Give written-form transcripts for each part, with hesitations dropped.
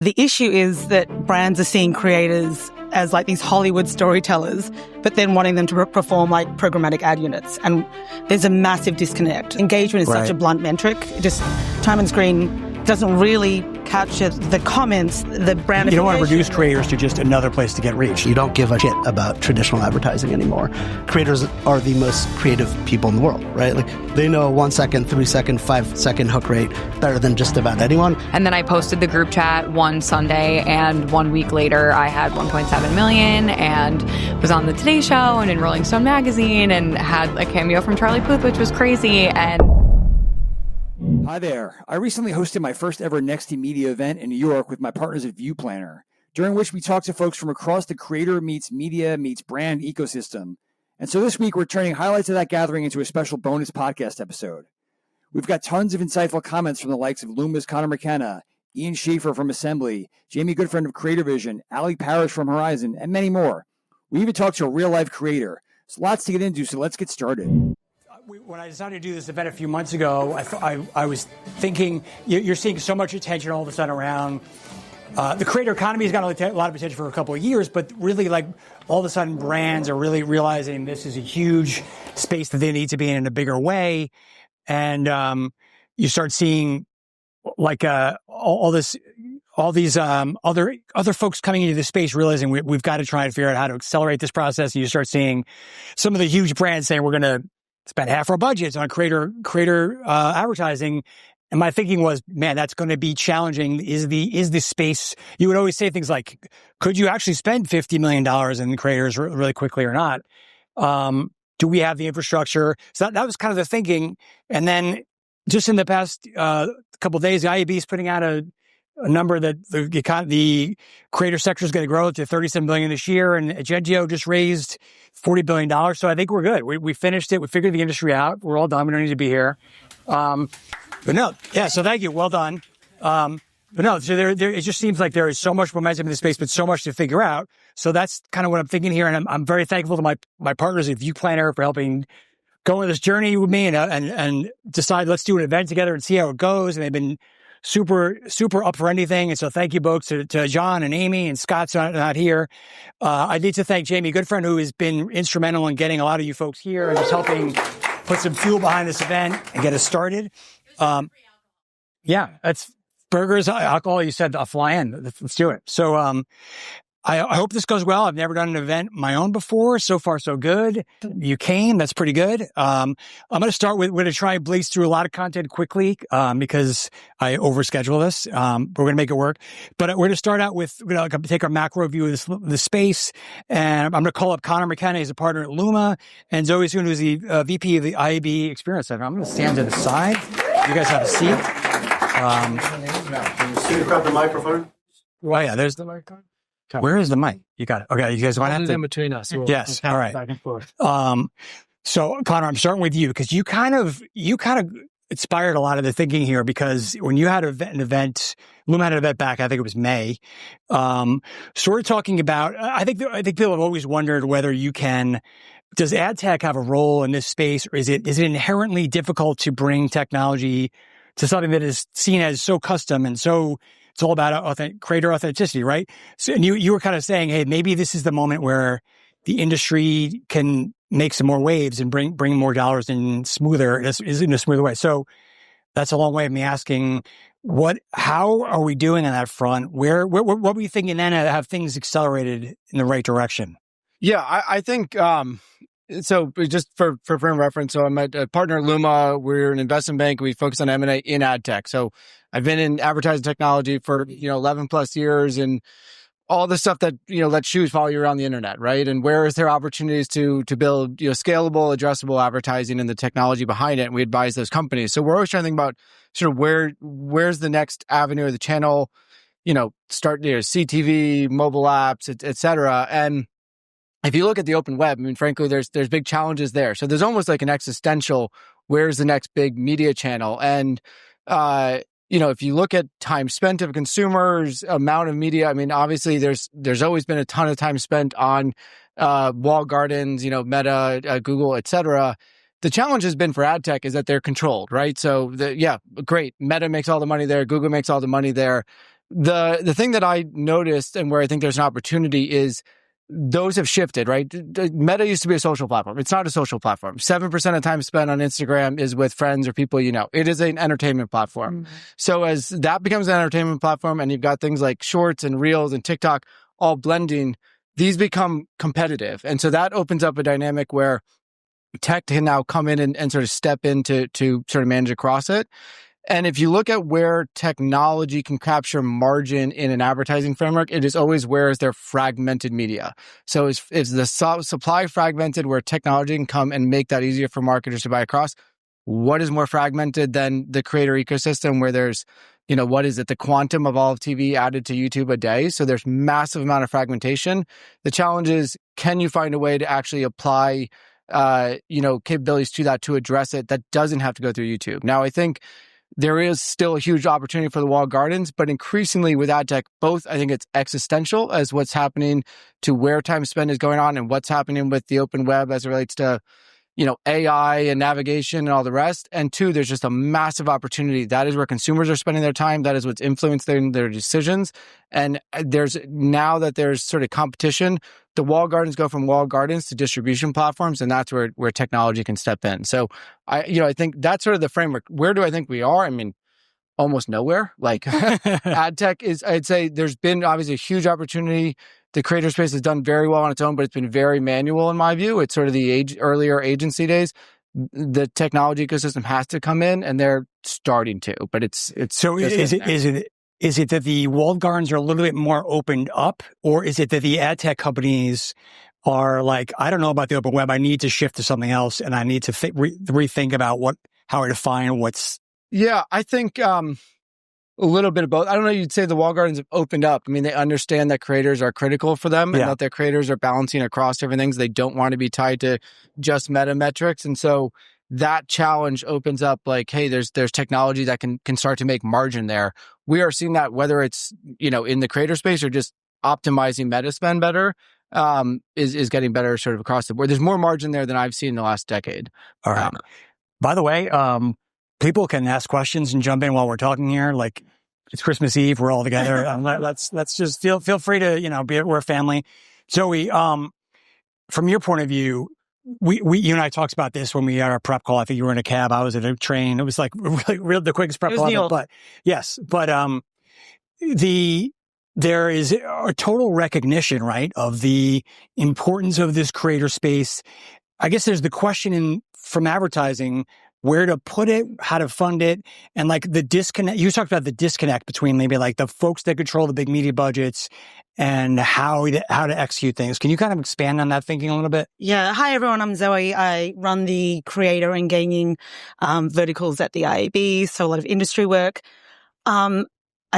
The issue is that brands are seeing creators as like these Hollywood storytellers, but then wanting them to perform like programmatic ad units. And there's a massive disconnect. Engagement is such a blunt metric. Just time on screen doesn't really capture the comments, the brand. You don't want to reduce creators to just another place to get reach. You don't give a shit about traditional advertising anymore. Creators are the most creative people in the world, right? Like they know a 1 second, 3 second, 5-second hook rate better than just about anyone. And then I posted the group chat one Sunday, and 1 week later I had 1.7 million and was on the Today Show and in Rolling Stone magazine and had a cameo from Charlie Puth, which was crazy. And hi there. I recently hosted my first ever Nexty Media event in New York with my partners at VuePlanner, during which we talked to folks from across the creator meets media meets brand ecosystem. And so this week, we're turning highlights of that gathering into a special bonus podcast episode. We've got tons of insightful comments from the likes of Luma's Conor McKenna, Ian Schaefer from Assembly, Jamie Goodfriend of Creator Vision, Ali Parish from Horizon, and many more. We even talked to a real-life creator. There's lots to get into, so let's get started. When I decided to do this event a few months ago, I was thinking, you're seeing so much attention all of a sudden around the creator economy has gotten a lot of attention for a couple of years, but really like all of a sudden brands are really realizing this is a huge space that they need to be in a bigger way. And you start seeing like all these other folks coming into the space realizing we've got to try and figure out how to accelerate this process. And you start seeing some of the huge brands saying we're going to spend half our budgets on creator advertising. And my thinking was, man, that's going to be challenging. Is the space? You would always say things like, could you actually spend $50 million in creators really quickly or not? Do we have the infrastructure? So that was kind of the thinking. And then just in the past couple of days, the IAB is putting out a number that the creator sector is going to grow to $37 billion this year, and Agentio just raised $40 billion. So I think we're good. We finished it. We figured the industry out. We're all done. We don't need to be here. But no, yeah. So thank you. Well done. But no, so there. It just seems like there is so much momentum in the space, but so much to figure out. So that's kind of what I'm thinking here, and I'm very thankful to my partners at VuePlanner for helping go on this journey with me and decide let's do an event together and see how it goes. And they've been super up for anything. And so thank you both to John and Amy, and Scott's not here. I need to thank Jamie Goodfriend, who has been instrumental in getting a lot of you folks here and just helping put some fuel behind this event and get us started. Yeah, that's burgers, alcohol. You said I'll fly in. Let's do it. So, I hope this goes well. I've never done an event my own before. So far, so good. You came. That's pretty good. I'm going to start with, we're going to try and blaze through a lot of content quickly, because I overschedule this. We're going to make it work, but we're going to start out with, we're going to take our macro view of the space. And I'm going to call up Conor McKenna. He's a partner at Luma, and Zoe Soon, who's the VP of the IAB Experience Center. I'm going to stand to the side. You guys have a seat. Can you grab the microphone? Well, yeah, there's the microphone. Where is the mic? You got it. Okay, you guys want to have to in between us. Yes. All right. Back and forth. So Conor, I'm starting with you because you kind of inspired a lot of the thinking here, because when you had an event, Luma had an event back, I think it was May. So we're talking about, I think people have always wondered whether does ad tech have a role in this space, or is it inherently difficult to bring technology to something that is seen as so custom and so it's all about creator authenticity, right? So, and you were kind of saying, hey, maybe this is the moment where the industry can make some more waves and bring more dollars in a smoother way. So that's a long way of me asking, how are we doing on that front? What were you thinking then? Have things accelerated in the right direction? Yeah, I think, so just for frame reference, so I'm a partner at Luma. We're an investment bank. We focus on M&A in ad tech. So I've been in advertising technology for 11 plus years, and all the stuff that let shoes follow you around the internet, right? And where is there opportunities to build scalable, addressable advertising and the technology behind it? And we advise those companies. So we're always trying to think about sort of where's the next avenue or the channel, start CTV, mobile apps, et cetera. And if you look at the open web, I mean, frankly, there's big challenges there. So there's almost like an existential, where's the next big media channel? And, if you look at time spent of consumers, amount of media, I mean, obviously there's always been a ton of time spent on walled gardens, Meta, Google, et cetera. The challenge has been for ad tech is that they're controlled, right? So great. Meta makes all the money there. Google makes all the money there. the thing that I noticed and where I think there's an opportunity is those have shifted, right? Meta used to be a social platform. It's not a social platform. 7% of time spent on Instagram is with friends or people you know. It is an entertainment platform. So as that becomes an entertainment platform and you've got things like Shorts and Reels and TikTok all blending, these become competitive. And so that opens up a dynamic where tech can now come in and sort of step in to sort of manage across it. And if you look at where technology can capture margin in an advertising framework, it is always where is there fragmented media. So is the supply fragmented where technology can come and make that easier for marketers to buy across? What is more fragmented than the creator ecosystem where there's, what is it? The quantum of all of TV added to YouTube a day. So there's massive amount of fragmentation. The challenge is, can you find a way to actually apply, capabilities to that to address it that doesn't have to go through YouTube? Now, I think there is still a huge opportunity for the walled gardens, but increasingly with ad tech, both I think it's existential as what's happening to where time spent is going on and what's happening with the open web as it relates to, AI and navigation and all the rest. And two, there's just a massive opportunity. That is where consumers are spending their time. That is what's influencing their decisions. And now that there's sort of competition, the walled gardens go from walled gardens to distribution platforms, and that's where technology can step in. So I think that's sort of the framework. Where do I think we are? I mean, almost nowhere. Like ad tech is, I'd say there's been obviously a huge opportunity. The creator space has done very well on its own, but it's been very manual in my view. It's sort of the earlier agency days. The technology ecosystem has to come in, and they're starting to. But it's so is it that the walled gardens are a little bit more opened up, or is it that the ad tech companies are like, I don't know about the open web, I need to shift to something else, and I need to rethink about how I define what's. Yeah, I think a little bit of both. I don't know. You'd say the walled gardens have opened up. I mean, they understand that creators are critical for them and that their creators are balancing across different things. They don't want to be tied to just meta metrics. And so that challenge opens up like, hey, there's technology that can start to make margin there. We are seeing that whether it's, in the creator space or just optimizing meta spend better, is getting better sort of across the board. There's more margin there than I've seen in the last decade. All right. By the way, people can ask questions and jump in while we're talking here. Like, it's Christmas Eve, we're all together. Let's just feel free to, we're a family. Zoe, from your point of view, you and I talked about this when we had our prep call. I think you were in a cab. I was at a train. It was like really the quickest prep call. But yes, there is a total recognition, right, of the importance of this creator space. I guess there's the question from advertising, where to put it, how to fund it, and like the disconnect. You talked about the disconnect between maybe like the folks that control the big media budgets and how to execute things. Can you kind of expand on that thinking a little bit? Yeah. Hi, everyone. I'm Zoe. I run the creator and gaming verticals at the IAB, so a lot of industry work. I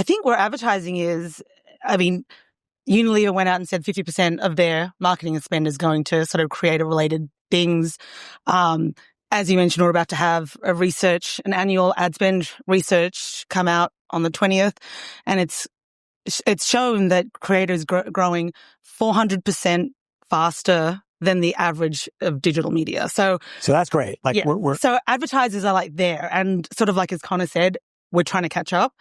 think where advertising is, Unilever went out and said 50% of their marketing spend is going to sort of creator-related things. As you mentioned, we're about to have an annual ad spend research come out on the 20th, and it's shown that creators growing 400% faster than the average of digital media. So that's great. Like, yeah. So advertisers are like there, and sort of like as Conor said, we're trying to catch up.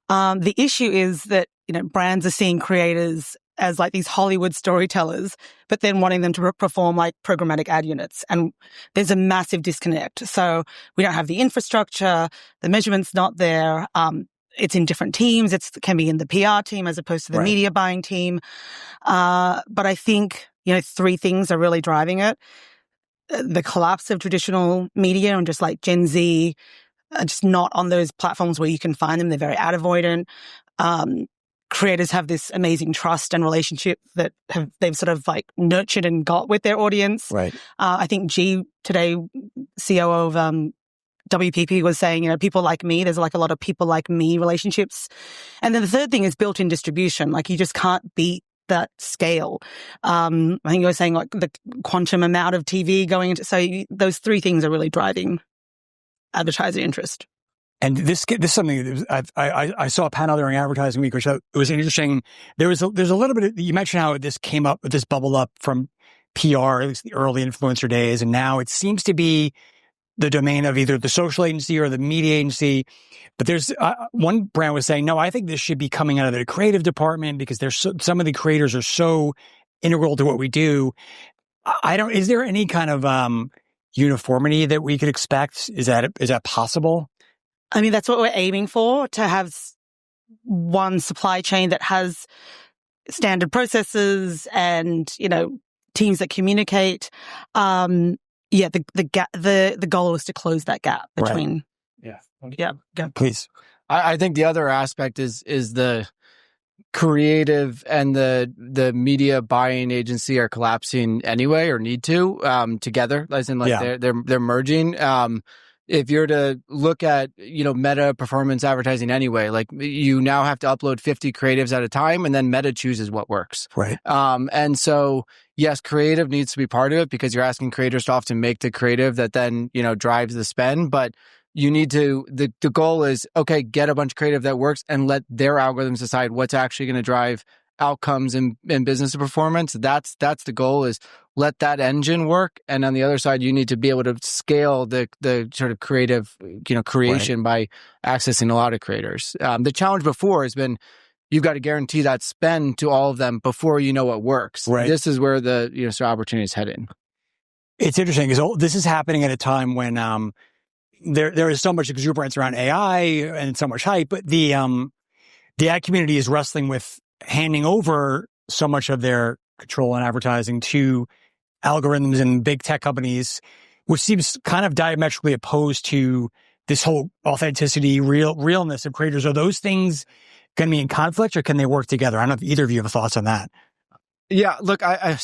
The issue is that brands are seeing creators as like these Hollywood storytellers, but then wanting them to perform like programmatic ad units. And there's a massive disconnect. So we don't have the infrastructure, the measurement's not there. It's in different teams. It can be in the PR team as opposed to the media buying team. But I think, three things are really driving it. The collapse of traditional media and just like Gen Z, just not on those platforms where you can find them. They're very ad avoidant. Creators have this amazing trust and relationship that they've sort of like nurtured and got with their audience. Right. I think G today, COO of WPP, was saying, people like me, there's like a lot of people like me relationships. And then the third thing is built-in distribution. Like, you just can't beat that scale. I think you were saying like the quantum amount of TV going into, so those three things are really driving advertiser interest. And this is something that I saw a panel during Advertising Week, which it was interesting. There's a little bit you mentioned how this bubbled up from PR, at least the early influencer days, and now it seems to be the domain of either the social agency or the media agency. But there's one brand was saying, no, I think this should be coming out of the creative department because there's some of the creators are so integral to what we do. Is there any kind of uniformity that we could expect? Is that possible? I mean, that's what we're aiming for, to have one supply chain that has standard processes and, teams that communicate. The goal is to close that gap between. Right. Yeah. Please. I think the other aspect is the creative and the media buying agency are collapsing anyway, or need to together, as in they're merging. If you're to look at Meta performance advertising anyway, like you now have to upload 50 creatives at a time, and then Meta chooses what works. Right. And so yes, creative needs to be part of it because you're asking creators to often make the creative that then drives the spend, but you need to, the goal is, okay, get a bunch of creative that works and let their algorithms decide what's actually going to drive outcomes in business performance. That's the goal, is let that engine work. And on the other side, you need to be able to scale the sort of creative, creation by accessing a lot of creators. The challenge before has been, you've got to guarantee that spend to all of them before you know what works. Right. This is where the sort of opportunity is heading. It's interesting because this is happening at a time when there is so much exuberance around AI and so much hype, but the ad community is wrestling with handing over so much of their control and advertising to algorithms and big tech companies, which seems kind of diametrically opposed to this whole authenticity, realness of creators. Are those things going to be in conflict, or can they work together? I don't know if either of you have thoughts on that. Yeah, look, I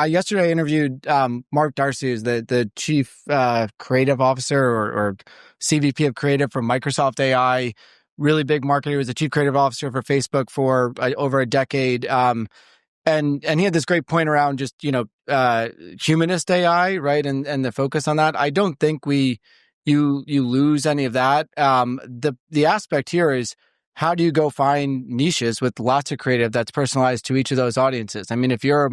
yesterday interviewed Mark Darcy, who's the chief creative officer or CVP of creative from Microsoft AI, really big marketer. He was the chief creative officer for Facebook for over a decade. And he had this great point around just, humanist AI, right? And the focus on that. I don't think you lose any of that. The aspect here is, how do you go find niches with lots of creative that's personalized to each of those audiences? I mean, if you're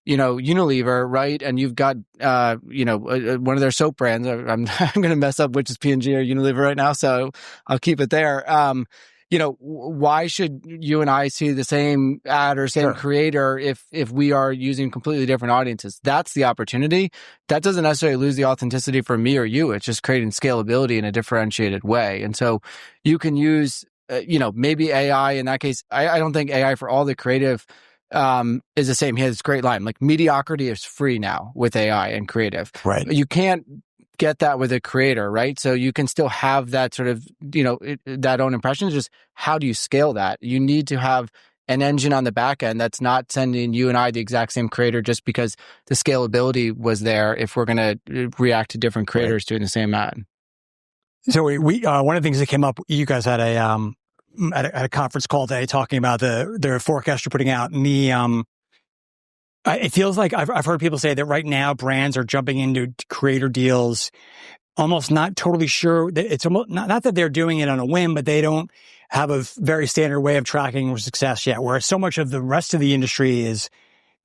Unilever, right, and you've got one of their soap brands, I'm going to mess up which is P&G or Unilever right now, so I'll keep it there. Why should you and I see the same ad or same creator if we are using completely different audiences? That's the opportunity. That doesn't necessarily lose the authenticity for me or you. It's just creating scalability in a differentiated way. And so you can use, maybe AI in that case. I don't think AI for all the creative is the same. He has this great line, like, mediocrity is free now with AI and creative. Right. You can't get that with a creator, right? So you can still have that sort of, that own impression. It's just, how do you scale that? You need to have an engine on the back end that's not sending you and I the exact same creator just because the scalability was there if we're going to react to different creators doing the same ad. So we one of the things that came up, you guys had at a conference call today talking about their forecast you're putting out, and it feels like I've heard people say that right now brands are jumping into creator deals, almost not totally sure that it's almost not that they're doing it on a whim, but they don't have a very standard way of tracking success yet. Whereas so much of the rest of the industry is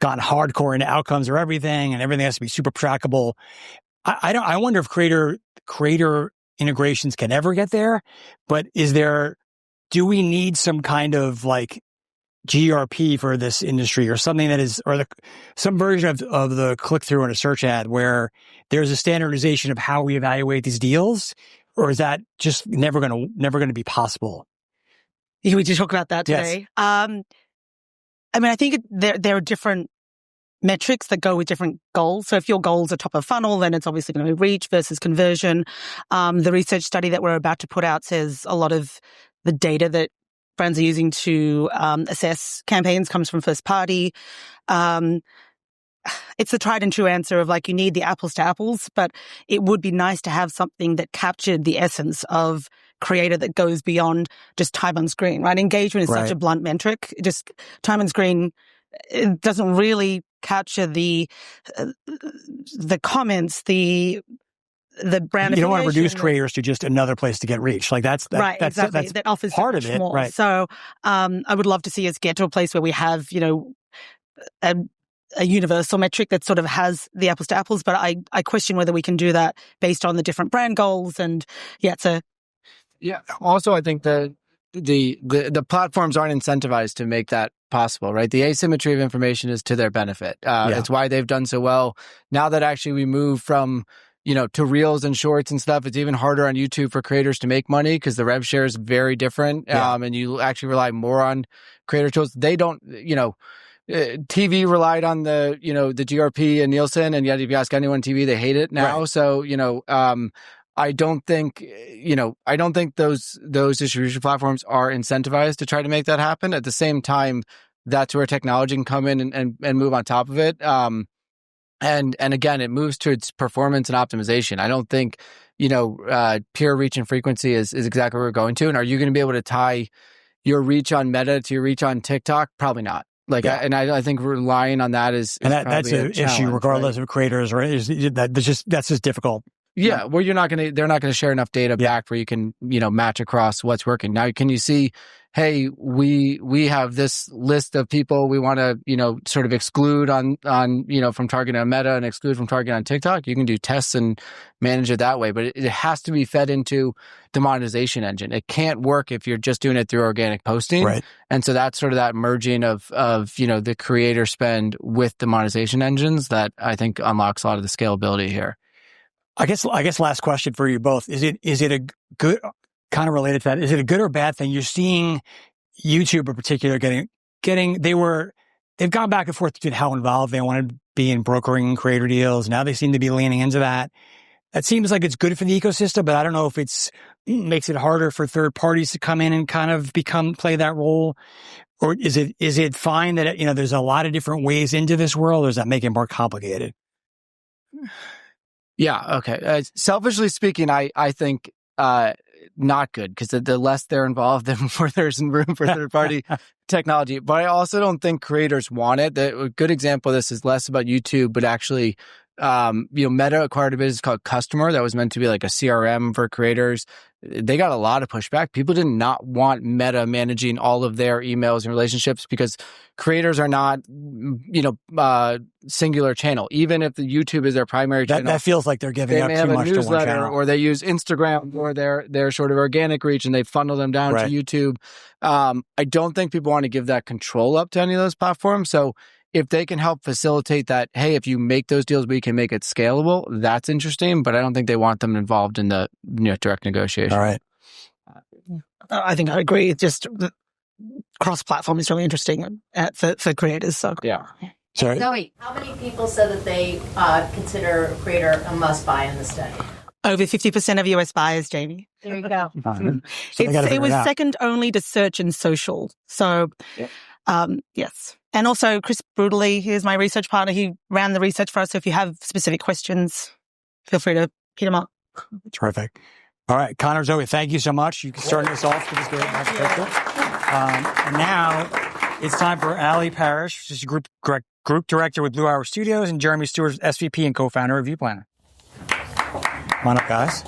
gone hardcore into outcomes or everything, and everything has to be super trackable. I wonder if creator integrations can ever get there, but do we need some kind of like GRP for this industry, or something that is, or some version of the click through on a search ad where there's a standardization of how we evaluate these deals, or is that just never going to be possible? We did talk about that today. Yes. I think there are different metrics that go with different goals. So if your goals are top of funnel, then it's obviously going to be reach versus conversion. The research study that we're about to put out says a lot of the data that brands are using to assess campaigns comes from first party. It's the tried and true answer of like, you need the apples to apples, but it would be nice to have something that captured the essence of creator that goes beyond just time on screen, right? Engagement is such a blunt metric. Just time on screen, it doesn't really capture the comments, the brand. You don't want to reduce creators to just another place to get reach. Like that's exactly. That offers part of it, more. Right? So, I would love to see us get to a place where we have, a universal metric that sort of has the apples to apples, but I question whether we can do that based on the different brand goals. And Also, I think that the platforms aren't incentivized to make that possible, right? The asymmetry of information is to their benefit. It's why they've done so well. Now that actually we move from, to reels and shorts and stuff, it's even harder on YouTube for creators to make money because the rev share is very different. And you actually rely more on creator tools. They don't, TV relied on the GRP and Nielsen, and yet if you ask anyone on TV, they hate it now. Right. So, I don't think those distribution platforms are incentivized to try to make that happen. At the same time, that's where technology can come in and move on top of it. And again, it moves to its performance and optimization. I don't think, pure reach and frequency is exactly where we're going to. And are you going to be able to tie your reach on Meta to your reach on TikTok? Probably not. I think relying on that is that's an issue regardless of creators, right? That's just difficult. Yeah, where they're not going to share enough data back where you can, match across what's working. Now, can you see, hey, we have this list of people we want to, sort of exclude on from targeting on Meta and exclude from targeting on TikTok? You can do tests and manage it that way, but it has to be fed into the monetization engine. It can't work if you're just doing it through organic posting. Right. And so that's sort of that merging of the creator spend with the monetization engines that I think unlocks a lot of the scalability here. I guess last question for you both. Is it a good, kind of related to that, is it a good or bad thing? You're seeing YouTube in particular they've gone back and forth between how involved they want to be in brokering creator deals. Now they seem to be leaning into that. That seems like it's good for the ecosystem, but I don't know if makes it harder for third parties to come in and kind of play that role. Or is it fine that, there's a lot of different ways into this world, or does that make it more complicated? Yeah. Okay. Selfishly speaking, I think not good, because the less they're involved, the more there's room for third party technology. But I also don't think creators want it. A good example of this is less about YouTube, but actually, Meta acquired a business called Customer that was meant to be like a CRM for creators. They got a lot of pushback. People did not want Meta managing all of their emails and relationships because creators are not, singular channel. Even if the YouTube is their primary channel, that feels like they're giving up too much to one channel. Or they use Instagram or their sort of organic reach and they funnel them down to YouTube. I don't think people want to give that control up to any of those platforms. So if they can help facilitate that, hey, if you make those deals, we can make it scalable, that's interesting, but I don't think they want them involved in the direct negotiation. All right. I think I agree. It's just cross-platform is really interesting for creators. So. Yeah. Sorry? Zoe, how many people said that they consider a creator a must-buy in the study? Over 50% of US buyers, Jamie. There you go. It was second only to search and social. So, yes. And also, Chris Brutally, here's my research partner. He ran the research for us. So if you have specific questions, feel free to hit him up. Terrific. All right, Conor, Zoe, thank you so much. You can start us off with this great perspective. And now it's time for Ali Parish, she's group director with Blue Hour Studios, and Jeremy Stewart, SVP and co-founder of VuePlanner. Come on up, guys.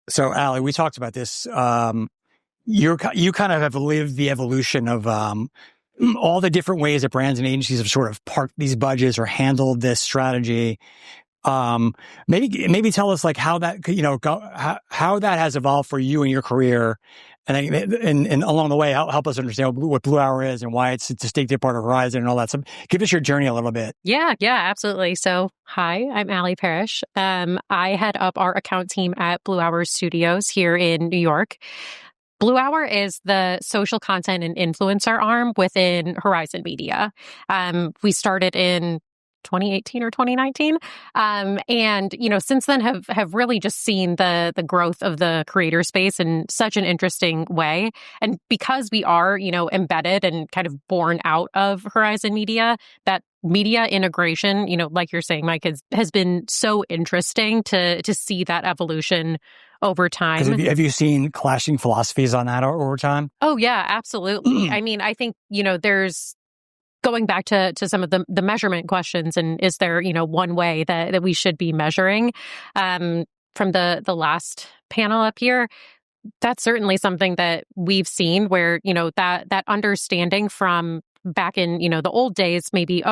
So, Ali, we talked about this. You kind of have lived the evolution of all the different ways that brands and agencies have sort of parked these budgets or handled this strategy. Maybe tell us like how that how that has evolved for you in your career, and along the way help us understand what Blue Hour is and why it's a distinctive part of Horizon and all that. So give us your journey a little bit. Yeah, absolutely. So hi, I'm Ali Parish. I head up our account team at Blue Hour Studios here in New York. Blue Hour is the social content and influencer arm within Horizon Media. We started in 2018 or 2019. And, since then have really just seen the growth of the creator space in such an interesting way. And because we are, embedded and kind of born out of Horizon Media, that media integration, like you're saying, Mike, has been so interesting to see that evolution over time. Have you seen clashing philosophies on that over time? Oh, yeah, absolutely. I mean, I think, there's going back to some of the measurement questions, and is there, one way that we should be measuring? From the last panel up here, that's certainly something that we've seen where, that understanding from back in, the old days, maybe,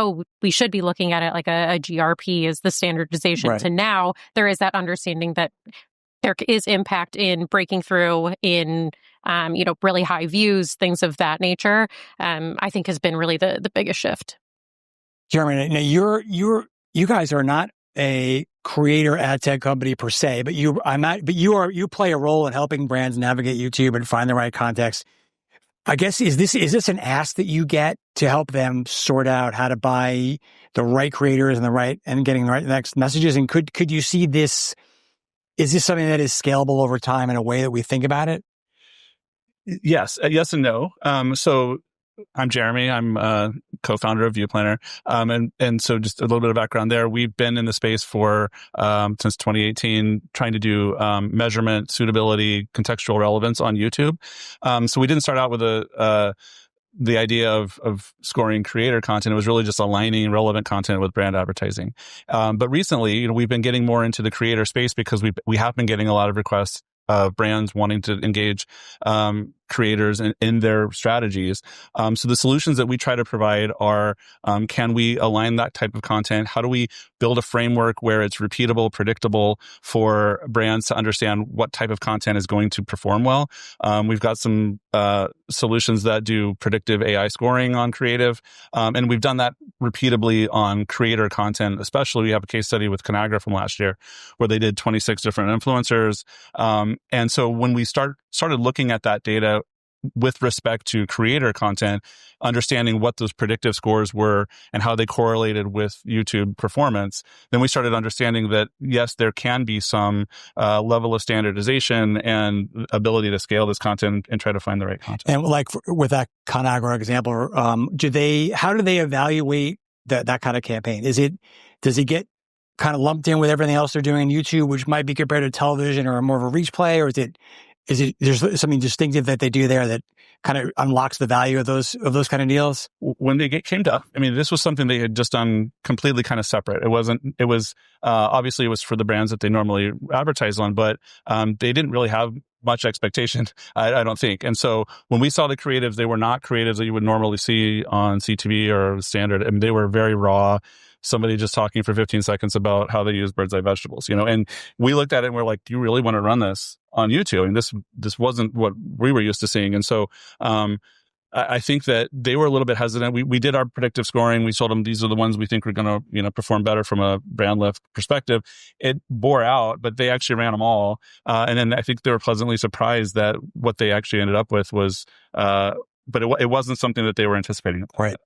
we should be looking at it like a GRP is the standardization, to now there is that understanding that there is impact in breaking through in, really high views, things of that nature, I think has been really the biggest shift. Jeremy, now you guys are not a creator ad tech company per se, but you play a role in helping brands navigate YouTube and find the right context. I guess, is this an ask that you get to help them sort out how to buy the right creators and getting the right next messages? And could you see this? Is this something that is scalable over time in a way that we think about it? Yes and no. So I'm Jeremy. I'm co-founder of VuePlanner. And so just a little bit of background there. We've been in the space for since 2018, trying to do measurement, suitability, contextual relevance on YouTube. So we didn't start out with the idea of scoring creator content. It was really just aligning relevant content with brand advertising. But recently, we've been getting more into the creator space because we have been getting a lot of requests of brands wanting to engage creators in their strategies. So the solutions that we try to provide are, can we align that type of content? How do we build a framework where it's repeatable, predictable for brands to understand what type of content is going to perform well? We've got some solutions that do predictive AI scoring on creative. And we've done that repeatably on creator content. Especially, we have a case study with Conagra from last year where they did 26 different influencers. And so when we started looking at that data with respect to creator content, understanding what those predictive scores were and how they correlated with YouTube performance, then we started understanding that, yes, there can be some level of standardization and ability to scale this content and try to find the right content. And like with that Conagra example, how do they evaluate that kind of campaign? Does it get kind of lumped in with everything else they're doing on YouTube, which might be compared to television or more of a reach play, or there's something distinctive that they do there that kind of unlocks the value of those kind of deals? When they came to, this was something they had just done completely kind of separate. It was obviously it was for the brands that they normally advertise on, but they didn't really have much expectation, I don't think. And so when we saw the creatives, they were not creatives that you would normally see on CTV or standard. They were very raw. Somebody just talking for 15 seconds about how they use bird's eye vegetables, and we looked at it and we're like, do you really want to run this on YouTube? And this wasn't what we were used to seeing. And so, I think that they were a little bit hesitant. We did our predictive scoring. We told them these are the ones we think are going to, perform better from a brand lift perspective. It bore out, but they actually ran them all. And then I think they were pleasantly surprised that what they actually ended up with was, but it wasn't something that they were anticipating. Right.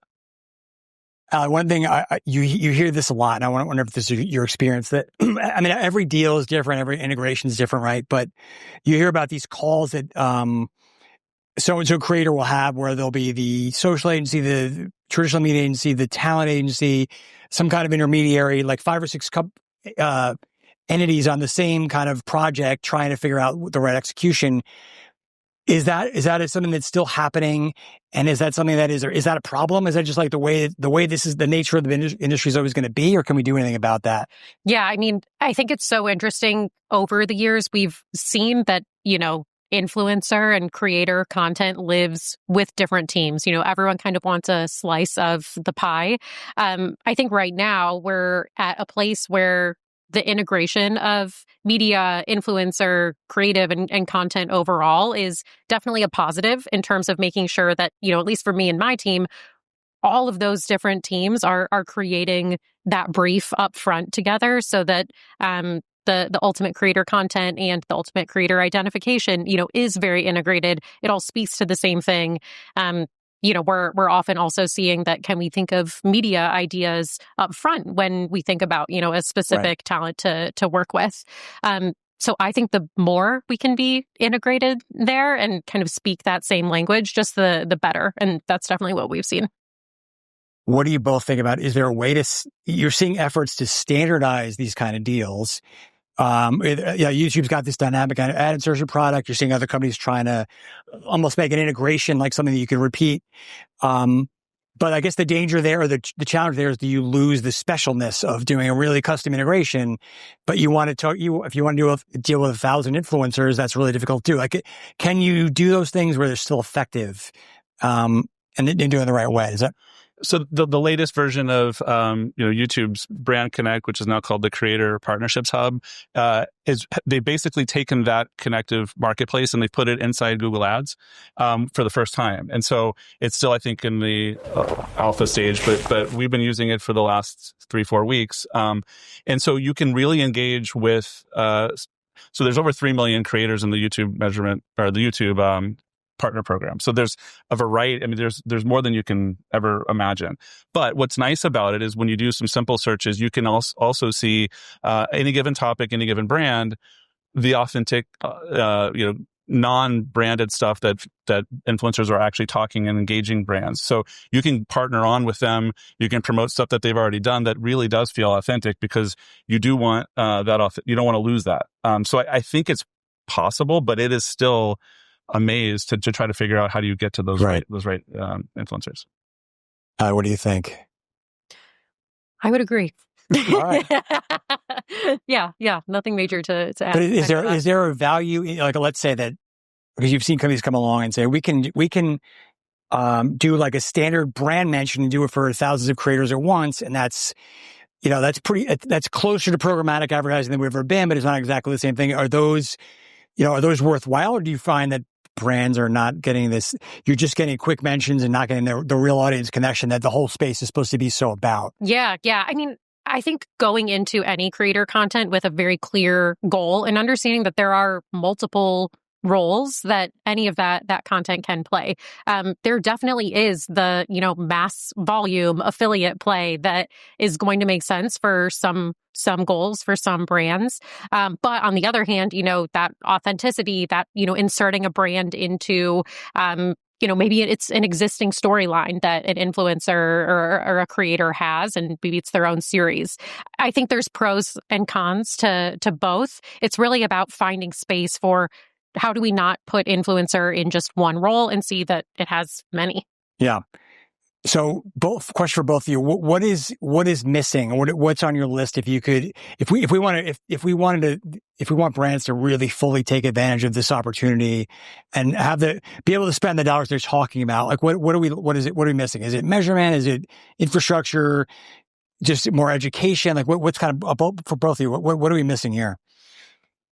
One thing you hear this a lot, and I wonder if this is your experience. That every deal is different, every integration is different, right? But you hear about these calls that so-and-so creator will have, where there'll be the social agency, the traditional media agency, the talent agency, some kind of intermediary, like 5 or 6 entities on the same kind of project, trying to figure out the right execution. Is that something that's still happening? And is that something that is that a problem? Is that just like the way this is the nature of the industry is always going to be, or can we do anything about that? Yeah, I think it's so interesting. Over the years, we've seen that, influencer and creator content lives with different teams. Everyone kind of wants a slice of the pie. I think right now we're at a place where the integration of media, influencer, creative, and content overall is definitely a positive in terms of making sure that, at least for me and my team, all of those different teams are creating that brief up front together so that the ultimate creator content and the ultimate creator identification, is very integrated. It all speaks to the same thing. We're often also seeing that, can we think of media ideas up front when we think about, a specific talent to work with? So I think the more we can be integrated there and kind of speak that same language, just the better. And that's definitely what we've seen. What do you both think about? Is there a way you're seeing efforts to standardize these kind of deals? YouTube's got this dynamic ad insertion product. You're seeing other companies trying to almost make an integration, like something that you can repeat. But I guess the danger there, or the challenge there, is that you lose the specialness of doing a really custom integration. But you want to talk, if you want to deal with 1,000 influencers, that's really difficult too. Like, can you do those things where they're still effective, and doing the right way? Is that? So the latest version of YouTube's Brand Connect, which is now called the Creator Partnerships Hub, is they've basically taken that connective marketplace and they put it inside Google Ads for the first time. And so it's still, I think, in the alpha stage, but we've been using it for the last 3-4 weeks. And so you can really engage with. So there's over 3 million creators in the YouTube measurement, or the YouTube partner program. So there's a variety. I mean, there's more than you can ever imagine. But what's nice about it is when you do some simple searches, you can also see any given topic, any given brand, the authentic, non-branded stuff that influencers are actually talking and engaging brands. So you can partner on with them. You can promote stuff that they've already done that really does feel authentic, because you do want that. You don't want to lose that. So I think it's possible, but it is still a maze to try to figure out how do you get to those right influencers. What do you think? I would agree. All right. Yeah. Nothing major to add. But is there a value, like, let's say that, because you've seen companies come along and say, we can do like a standard brand mention and do it for thousands of creators at once. And that's closer to programmatic advertising than we've ever been, but it's not exactly the same thing. Are those worthwhile, or do you find that brands are not getting this? You're just getting quick mentions and not getting the real audience connection that the whole space is supposed to be so about. Yeah. I mean, I think going into any creator content with a very clear goal and understanding that there are multiple roles that any of that content can play. There definitely is the, mass volume affiliate play that is going to make sense for some goals for some brands. But on the other hand, that authenticity, that, inserting a brand into, maybe it's an existing storyline that an influencer or a creator has, and maybe it's their own series. I think there's pros and cons to both. It's really about finding space for how do we not put influencer in just one role and see that it has many. Yeah. So, question for both of you: what is missing? What's on your list? If we want brands to really fully take advantage of this opportunity and be able to spend the dollars they're talking about, like what are we missing? Is it measurement? Is it infrastructure? Just more education? Like what's kind of for both of you? What are we missing here?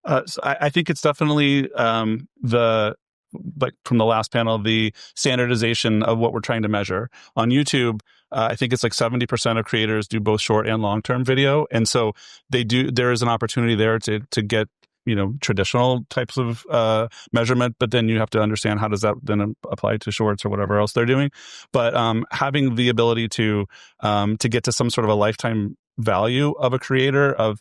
So I think it's definitely from the last panel, the standardization of what we're trying to measure. On YouTube, I think it's like 70% of creators do both short and long-term video. And so there is an opportunity there to get, traditional types of measurement, but then you have to understand how does that then apply to shorts or whatever else they're doing. But having the ability to get to some sort of a lifetime value of a creator, of,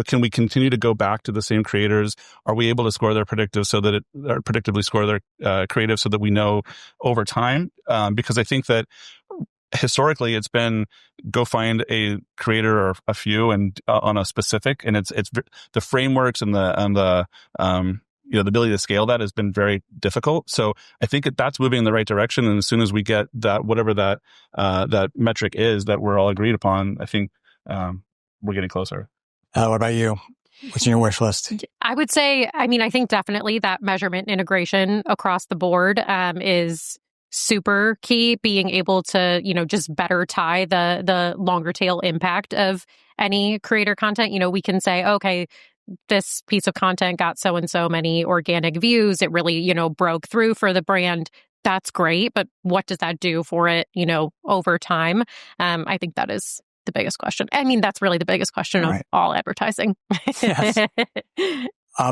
can we continue to go back to the same creators? Are we able to score their predictive predictably score their creative so that we know over time? Because I think that historically it's been go find a creator or a few and on a specific, and it's the frameworks and the ability to scale that has been very difficult. So I think that's moving in the right direction. And as soon as we get that, whatever that metric is that we're all agreed upon, I think we're getting closer. What about you? What's in your wish list? I would say, I think definitely that measurement integration across the board is super key. Being able to, just better tie the longer tail impact of any creator content. We can say, okay, this piece of content got so and so many organic views. It really, broke through for the brand. That's great. But what does that do for it, over time? I think that is the biggest question. That's really the biggest question of all advertising. Yes.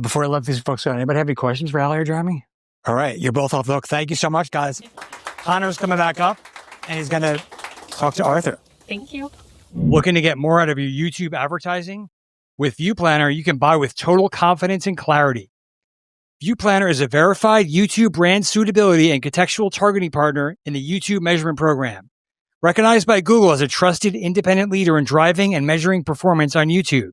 Before I let these folks go, anybody have any questions for Ali or Jeremy? All right. You're both off the hook. Thank you so much, guys. Connor's coming back up, and he's going to talk to Arthur. Thank you. Looking to get more out of your YouTube advertising? With VuePlanner, you can buy with total confidence and clarity. VuePlanner is a verified YouTube brand suitability and contextual targeting partner in the YouTube measurement program. Recognized by Google as a trusted independent leader in driving and measuring performance on YouTube.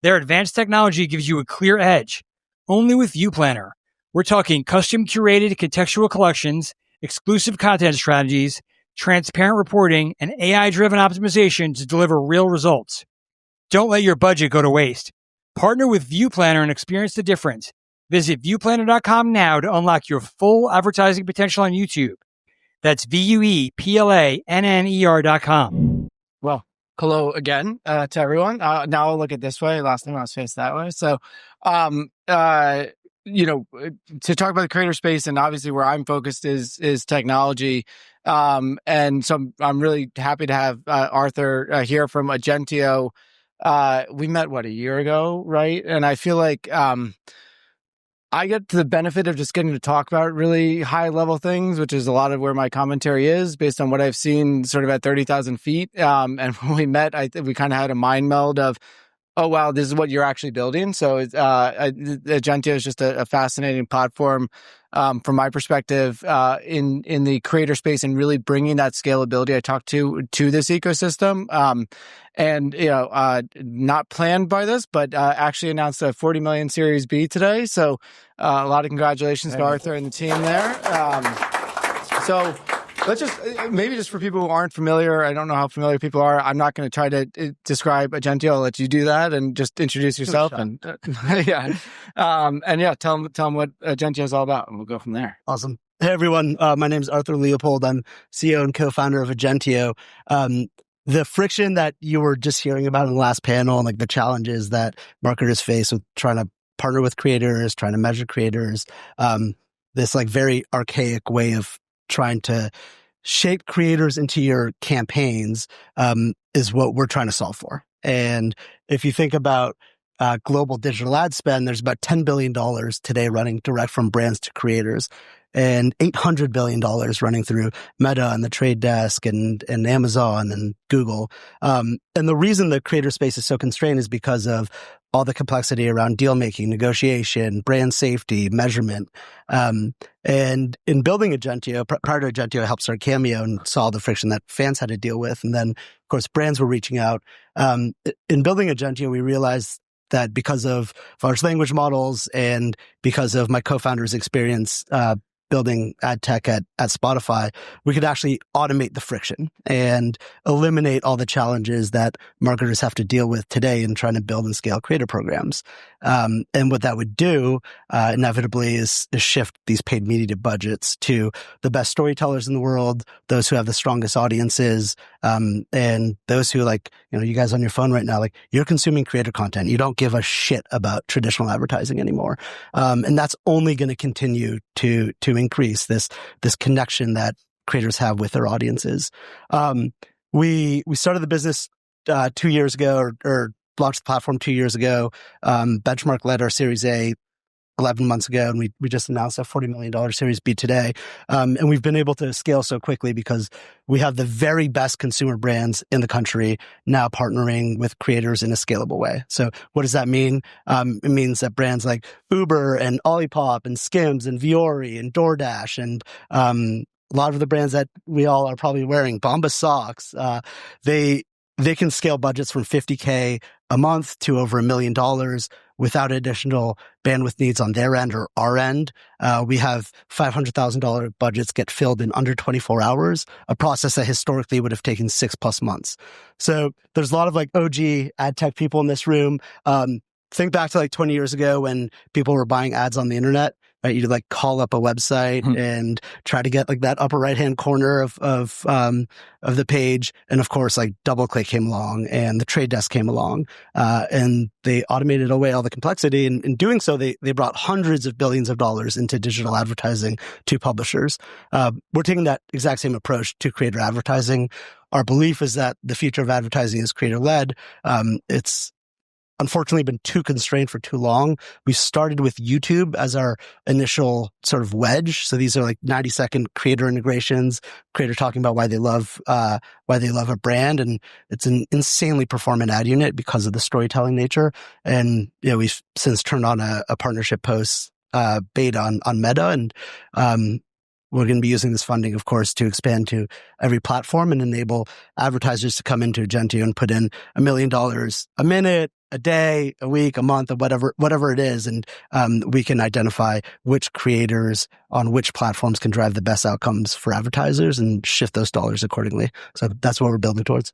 Their advanced technology gives you a clear edge. Only with VuePlanner. We're talking custom curated contextual collections, exclusive content strategies, transparent reporting, and AI-driven optimization to deliver real results. Don't let your budget go to waste. Partner with VuePlanner and experience the difference. Visit VuePlanner.com now to unlock your full advertising potential on YouTube. That's VuePlanner.com. Well, hello again to everyone. Now I'll look at this way. Last time I was faced that way. So, to talk about the creator space, and obviously where I'm focused is technology. And so I'm really happy to have Arthur here from Agentio. We met, a year ago, right? And I feel like I get the benefit of just getting to talk about really high level things, which is a lot of where my commentary is based on what I've seen sort of at 30,000 feet. And when we met, I think we kind of had a mind meld of, oh, wow, this is what you're actually building. So Agentio is just a fascinating platform from my perspective in the creator space and really bringing that scalability I talked to this ecosystem. Not planned by this, but actually announced a 40 million Series B today. So a lot of congratulations to Arthur and the team there. So let's just for people who aren't familiar, I don't know how familiar people are. I'm not going to try to describe Agentio. I'll let you do that and just introduce yourself and tell them what Agentio is all about, and we'll go from there. Awesome. Hey everyone, my name is Arthur Leopold. I'm CEO and co-founder of Agentio. The friction that you were just hearing about in the last panel, and like the challenges that marketers face with trying to partner with creators, trying to measure creators, this like very archaic way of trying to shape creators into your campaigns is what we're trying to solve for. And if you think about global digital ad spend, there's about $10 billion today running direct from brands to creators, and $800 billion running through Meta and the Trade Desk and Amazon and Google. And the reason the creator space is so constrained is because of all the complexity around deal making, negotiation, brand safety, measurement. And in building Agentio, prior to Agentio, I helped start Cameo and saw the friction that fans had to deal with. And then, of course, brands were reaching out. In building Agentio, we realized that because of large language models and because of my co-founder's experience building ad tech at Spotify, we could actually automate the friction and eliminate all the challenges that marketers have to deal with today in trying to build and scale creator programs. And what that would do, inevitably, is shift these paid media budgets to the best storytellers in the world, those who have the strongest audiences, and those who, like, you guys on your phone right now, like, you're consuming creator content. You don't give a shit about traditional advertising anymore. And that's only going to continue to increase this connection that creators have with their audiences. We started the business 2 years ago, or launched the platform 2 years ago. Benchmark led our Series A 11 months ago, and we just announced a $40 million Series B today. And we've been able to scale so quickly because we have the very best consumer brands in the country now partnering with creators in a scalable way. So what does that mean? It means that brands like Uber and Olipop and Skims and Viore and DoorDash and a lot of the brands that we all are probably wearing, Bombas socks, they can scale budgets from $50K a month to over $1 million without additional bandwidth needs on their end or our end. We have $500,000 budgets get filled in under 24 hours, a process that historically would have taken 6+ months. So there's a lot of like OG ad tech people in this room. Think back to like 20 years ago when people were buying ads on the internet. Right, you'd like call up a website and try to get like that upper right hand corner of the page, and of course, like DoubleClick came along and the Trade Desk came along, and they automated away all the complexity. And in doing so, they brought hundreds of billions of dollars into digital advertising to publishers. We're taking that exact same approach to creator advertising. Our belief is that the future of advertising is creator led. It's unfortunately been too constrained for too long. We started with YouTube as our initial sort of wedge. So these are like 90-second creator integrations, creator talking about why they love a brand. And it's an insanely performant ad unit because of the storytelling nature. And, we've since turned on a partnership post beta on Meta. And, we're going to be using this funding, of course, to expand to every platform and enable advertisers to come into Agentio and put in $1 million a minute, a day, a week, a month, or whatever it is. And we can identify which creators on which platforms can drive the best outcomes for advertisers and shift those dollars accordingly. So that's what we're building towards.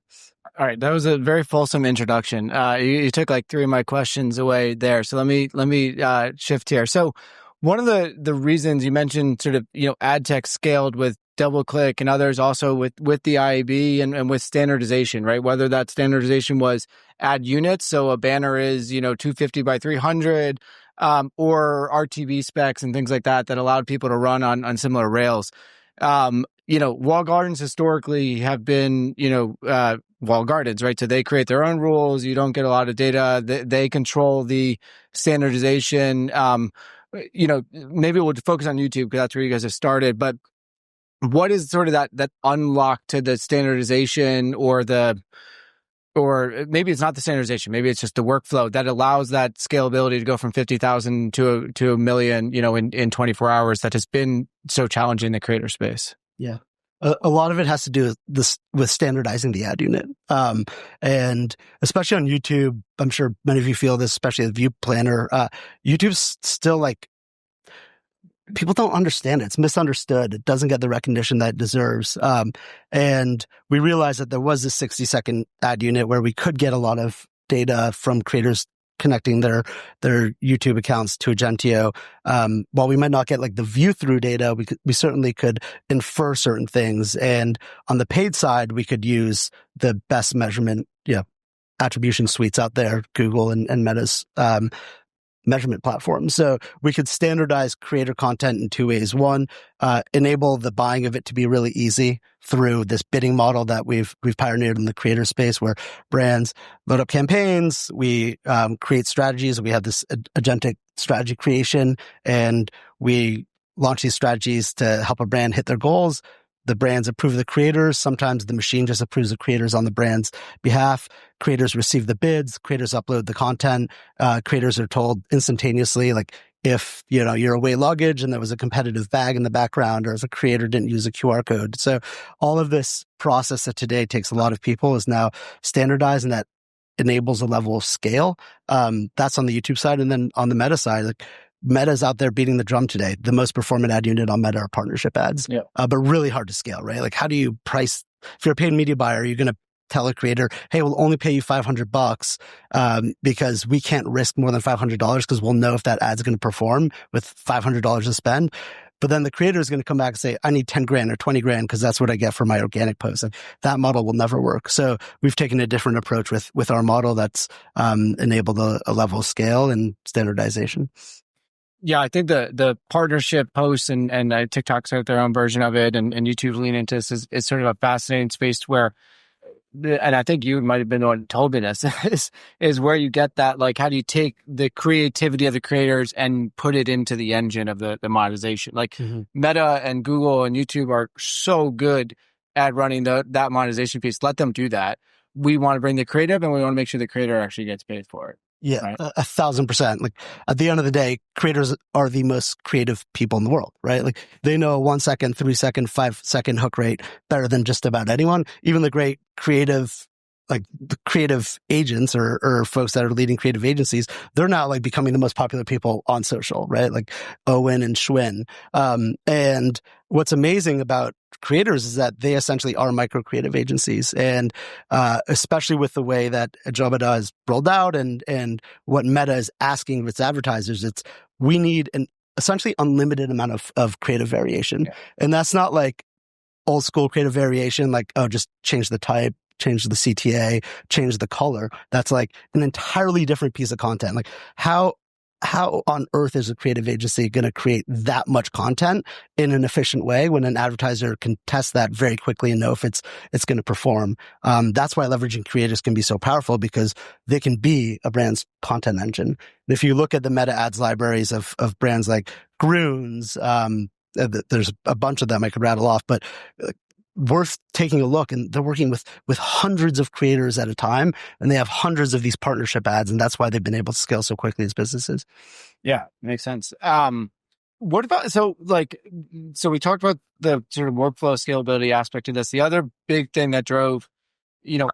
All right. That was a very fulsome introduction. You took like 3 of my questions away there. So let me shift here. So one of the reasons you mentioned sort of, ad tech scaled with DoubleClick and others also with the IAB and with standardization, right? Whether that standardization was ad units. So a banner is, 250 by 300, or RTB specs and things like that allowed people to run on similar rails. Walled gardens historically have been, walled gardens, right? So they create their own rules. You don't get a lot of data. They control the standardization. Maybe we'll focus on YouTube because that's where you guys have started. But what is sort of that unlock to the standardization or maybe it's not the standardization, maybe it's just the workflow that allows that scalability to go from 50,000 to a million, in 24 hours that has been so challenging in the creator space? Yeah. A lot of it has to do with standardizing the ad unit. And especially on YouTube, I'm sure many of you feel this, especially with VuePlanner. YouTube's still like, people don't understand it. It's misunderstood. It doesn't get the recognition that it deserves. And we realized that there was this 60-second ad unit where we could get a lot of data from creators connecting their YouTube accounts to Agentio. While we might not get like the view through data, we certainly could infer certain things. And on the paid side, we could use the best measurement, attribution suites out there, Google and Meta's measurement platform. So we could standardize creator content in 2 ways. One, enable the buying of it to be really easy through this bidding model that we've pioneered in the creator space, where brands load up campaigns, we create strategies. We have this agentic strategy creation, and we launch these strategies to help a brand hit their goals. The brands approve the creators. Sometimes the machine just approves the creators on the brand's behalf. Creators receive the bids. Creators upload the content. Creators are told instantaneously, like if you're away luggage and there was a competitive bag in the background, or if a creator didn't use a QR code. So all of this process that today takes a lot of people is now standardized, and that enables a level of scale. That's on the YouTube side, and then on the Meta side, like, Meta's out there beating the drum today. The most performant ad unit on Meta are partnership ads, but really hard to scale, right? Like, how do you price? If you're a paid media buyer, you're going to tell a creator, hey, we'll only pay you $500 because we can't risk more than $500 because we'll know if that ad's going to perform with $500 to spend. But then the creator is going to come back and say, I need 10 grand or 20 grand because that's what I get for my organic post. And that model will never work. So we've taken a different approach with our model that's enabled a level of scale and standardization. Yeah, I think the partnership posts and TikTok's got their own version of it, and YouTube lean into this is sort of a fascinating space where, and I think you might have been the one who told me this, is where you get that, like, how do you take the creativity of the creators and put it into the engine of the monetization? Like, Meta and Google and YouTube are so good at running that monetization piece. Let them do that. We want to bring the creative, and we want to make sure the creator actually gets paid for it. Yeah, right? 1,000%. Like, at the end of the day, creators are the most creative people in the world, right? Like, they know 1 second, 3 second, 5 second hook rate better than just about anyone. Even the great creative, like the creative agents or folks that are leading creative agencies, they're now like becoming the most popular people on social, right? Like Owen and Schwinn. And what's amazing about creators is that they essentially are micro creative agencies. And especially with the way that Andromeda is rolled out and what Meta is asking of its advertisers, we need an essentially unlimited amount of creative variation. Yeah. And that's not like old school creative variation, like, oh, just change the type, change the CTA, change the color. That's like an entirely different piece of content. Like, how on earth is a creative agency going to create that much content in an efficient way when an advertiser can test that very quickly and know if it's going to perform? That's why leveraging creators can be so powerful, because they can be a brand's content engine. And if you look at the Meta ads libraries of brands like Groons, there's a bunch of them I could rattle off, but worth taking a look. And they're working with hundreds of creators at a time, and they have hundreds of these partnership ads, and that's why they've been able to scale so quickly as businesses. Yeah, makes sense. What about, so we talked about the sort of workflow scalability aspect of this. The other big thing that drove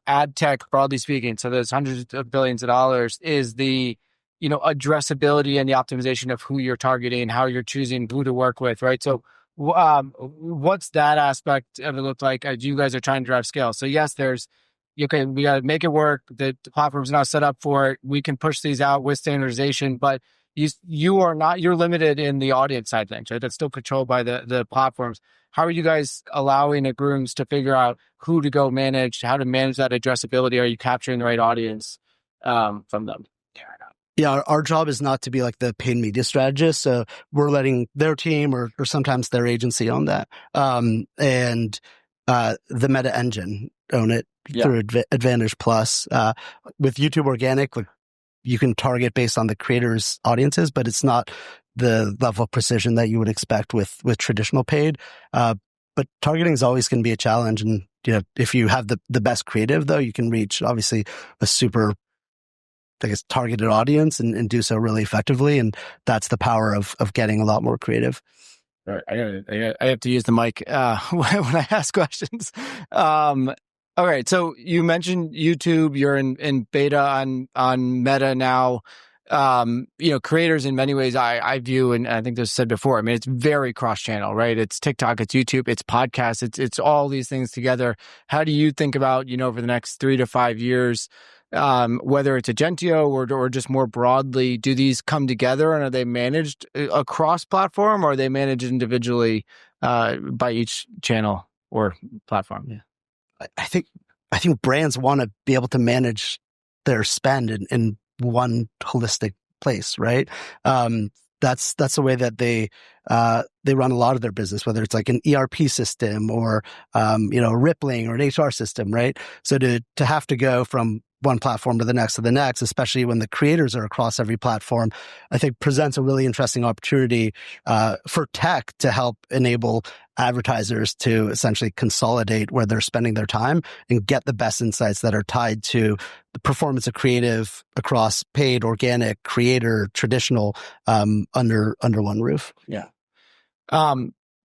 ad tech, broadly speaking, so there's hundreds of billions of dollars, is the, addressability and the optimization of who you're targeting, how you're choosing who to work with, right? So what's that aspect of it look like as you guys are trying to drive scale? So yes, we got to make it work. The platform's not set up for it. We can push these out with standardization, but you're limited in the audience side of things, right? That's still controlled by the platforms. How are you guys allowing the grooms to figure out who to go manage, how to manage that addressability? Are you capturing the right audience from them? Yeah, our job is not to be like the paid media strategist. So we're letting their team or sometimes their agency own that. And the Meta engine own it through Advantage Plus. With YouTube Organic, like, you can target based on the creator's audiences, but it's not the level of precision that you would expect with traditional paid. But targeting is always going to be a challenge. And if you have the best creative, though, you can reach obviously a super, I guess, targeted audience and do so really effectively. And that's the power of getting a lot more creative. All right, I have to use the mic when I ask questions. All right, so you mentioned YouTube. You're in beta on Meta now. Creators in many ways I view, and I think this was said before, I mean, it's very cross-channel, right? It's TikTok, it's YouTube, it's podcasts, it's all these things together. How do you think about, over the next 3 to 5 years, whether it's Agentio or just more broadly, do these come together and are they managed across platform, or are they managed individually by each channel or platform? Yeah. I think brands want to be able to manage their spend in one holistic place, right? That's the way that they run a lot of their business, whether it's like an ERP system or Rippling or an HR system, right? So to have to go from one platform to the next, especially when the creators are across every platform, I think presents a really interesting opportunity for tech to help enable advertisers to essentially consolidate where they're spending their time and get the best insights that are tied to the performance of creative across paid, organic, creator, traditional, under one roof. Yeah.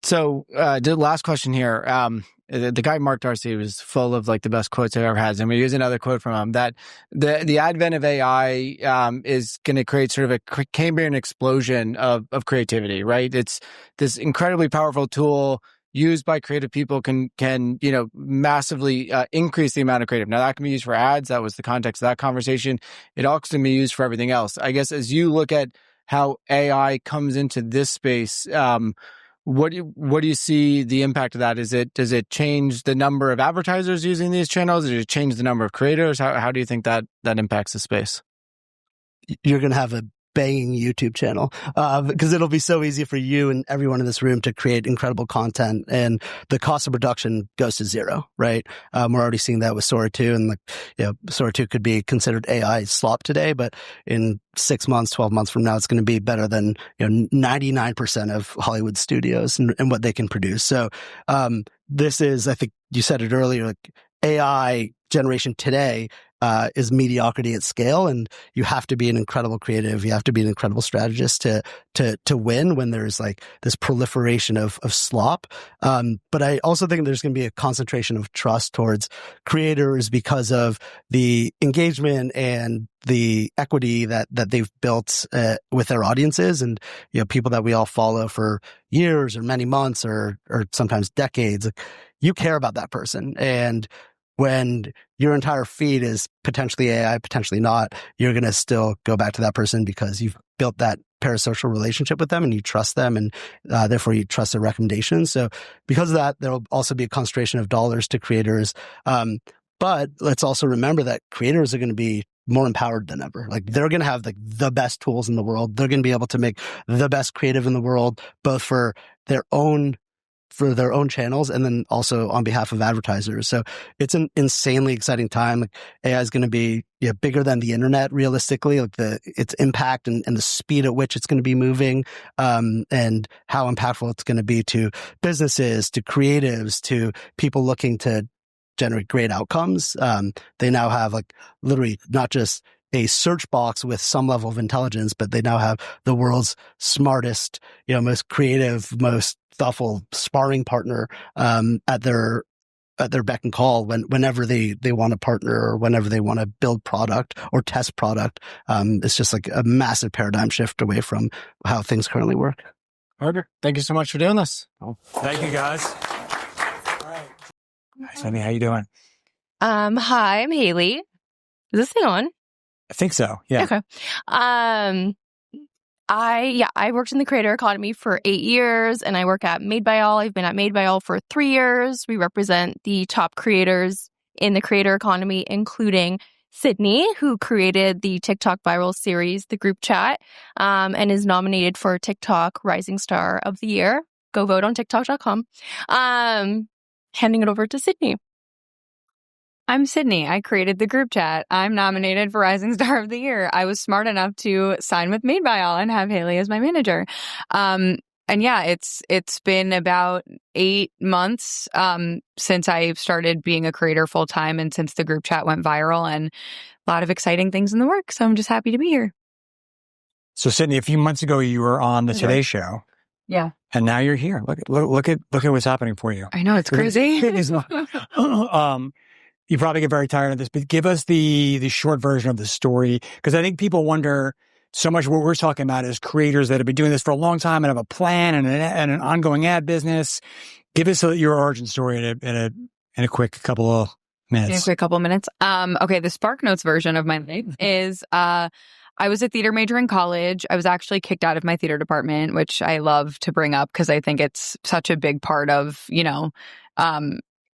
So the last question here. The guy, Mark Darcy, was full of like the best quotes I've ever had. And we use another quote from him that the advent of AI is going to create sort of a Cambrian explosion of creativity, right? It's this incredibly powerful tool used by creative people can massively increase the amount of creative. Now that can be used for ads. That was the context of that conversation. It also can be used for everything else. I guess as you look at how AI comes into this space, what do you see the impact of that? Does it change the number of advertisers using these channels? Does it change the number of creators? How do you think that impacts the space? You're going to have a banging YouTube channel because it'll be so easy for you and everyone in this room to create incredible content, and the cost of production goes to zero, right? We're already seeing that with Sora 2, and Sora 2 could be considered AI slop today, but in 6 months, 12 months from now, it's going to be better than 99% of Hollywood studios and what they can produce. So this is, I think you said it earlier, like AI generation today is mediocrity at scale, and you have to be an incredible creative. You have to be an incredible strategist to win when there's like this proliferation of slop. But I also think there's going to be a concentration of trust towards creators because of the engagement and the equity that they've built with their audiences, and people that we all follow for years or many months or sometimes decades. You care about that person, and when your entire feed is potentially AI, potentially not, you're going to still go back to that person because you've built that parasocial relationship with them and you trust them, and therefore you trust their recommendations. So because of that, there will also be a concentration of dollars to creators. But let's also remember that creators are going to be more empowered than ever. Like they're going to have like the best tools in the world. They're going to be able to make the best creative in the world, both for their own channels and then also on behalf of advertisers. So it's an insanely exciting time. Like AI is going to be bigger than the internet realistically, like its impact and the speed at which it's going to be moving, and how impactful it's going to be to businesses, to creatives, to people looking to generate great outcomes. They now have like literally not just a search box with some level of intelligence, but they now have the world's smartest, most creative, most thoughtful sparring partner at their at their beck and call whenever they want to partner or whenever they want to build product or test product. It's just like a massive paradigm shift away from how things currently work. Arthur, thank you so much for doing this. Thank you, guys. All right. Hi, Sunny, how you doing? Hi, I'm Haley. Is this thing on? I think so. Yeah. Okay. I worked in the creator economy for 8 years, and I work at Made by All. I've been at Made by All for 3 years. We represent the top creators in the creator economy, including Sydney, who created the TikTok viral series, The Group Chat, and is nominated for TikTok Rising Star of the Year. Go vote on TikTok.com. Handing it over to Sydney. I'm Sydney. I created the group chat. I'm nominated for Rising Star of the Year. I was smart enough to sign with Made by All and have Hailey as my manager. And yeah, it's been about 8 months since I started being a creator full time and since the group chat went viral, and a lot of exciting things in the works. So I'm just happy to be here. So Sydney, a few months ago you were on the Today Show. Yeah. And now you're here. Look at what's happening for you. I know, it's crazy. You probably get very tired of this, but give us the short version of the story, because I think people wonder so much what we're talking about is creators that have been doing this for a long time and have a plan and an ongoing ad business. Give us your origin story in a quick couple of minutes. In a quick couple of minutes. Okay, the Spark Notes version of my life is I was a theater major in college. I was actually kicked out of my theater department, which I love to bring up because I think it's such a big part of,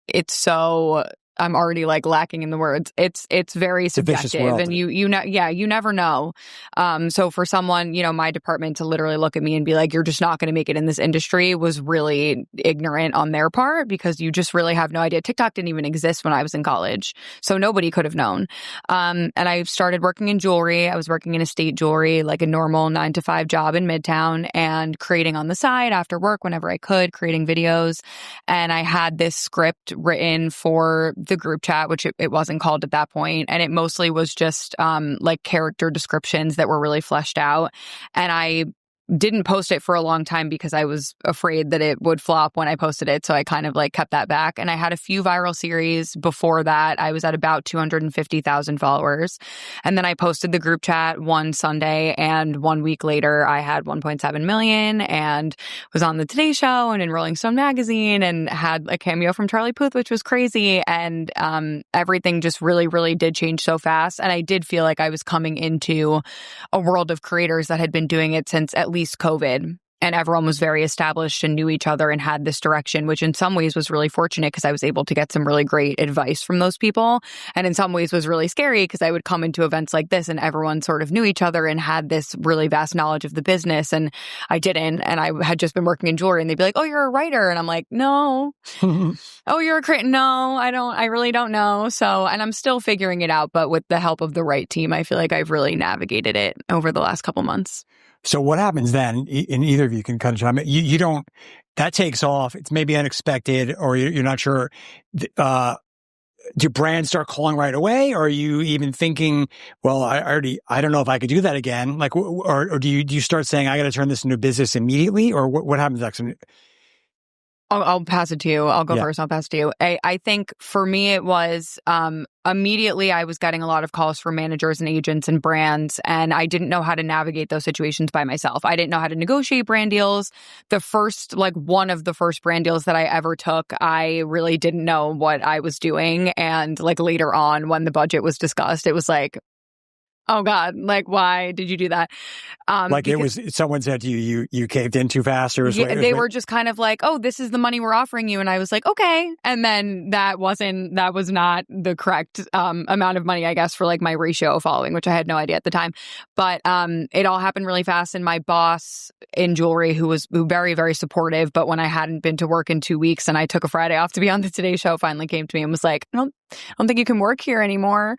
it's so... I'm already like lacking in the words. It's very subjective, and you never know. So for someone, my department to literally look at me and be like, "You're just not going to make it in this industry," was really ignorant on their part, because you just really have no idea. TikTok didn't even exist when I was in college, so nobody could have known. And I started working in jewelry. I was working in estate jewelry, like a normal 9-to-5 job in Midtown, and creating on the side after work whenever I could, creating videos. And I had this script written for the group chat, which it wasn't called at that point. And it mostly was just like character descriptions that were really fleshed out. And I didn't post it for a long time because I was afraid that it would flop when I posted it. So I kind of like kept that back. And I had a few viral series before that. I was at about 250,000 followers. And then I posted the group chat one Sunday, and 1 week later I had 1.7 million and was on the Today Show and in Rolling Stone magazine and had a cameo from Charlie Puth, which was crazy. And everything just really, really did change so fast. And I did feel like I was coming into a world of creators that had been doing it since at least COVID, and everyone was very established and knew each other and had this direction, which in some ways was really fortunate because I was able to get some really great advice from those people. And in some ways was really scary because I would come into events like this and everyone sort of knew each other and had this really vast knowledge of the business. And I didn't. And I had just been working in jewelry, and they'd be like, "Oh, you're a writer." And I'm like, "No." "Oh, you're a creator." "No, I really don't know." So, and I'm still figuring it out. But with the help of the right team, I feel like I've really navigated it over the last couple months. So what happens then, and either of you can kind of chime in, you don't, that takes off, it's maybe unexpected, or you're not sure, do brands start calling right away? Or are you even thinking, well, I don't know if I could do that again? Like, or do you start saying, I got to turn this into a business immediately? Or what happens next? I'll pass it to you. I'll go first. I'll pass it to you. I think for me, it was immediately I was getting a lot of calls from managers and agents and brands, and I didn't know how to navigate those situations by myself. I didn't know how to negotiate brand deals. One of the first brand deals that I ever took, I really didn't know what I was doing. And like later on, when the budget was discussed, it was like, oh God, like, why did you do that? Someone said to you caved in too fast, or they were just kind of like, "Oh, this is the money we're offering you." And I was like, okay. And then that was not the correct amount of money, I guess, for like my ratio following, which I had no idea at the time. But it all happened really fast. And my boss in jewelry, who very, very supportive, but when I hadn't been to work in 2 weeks and I took a Friday off to be on the Today Show, finally came to me and was like, I don't think you can work here anymore.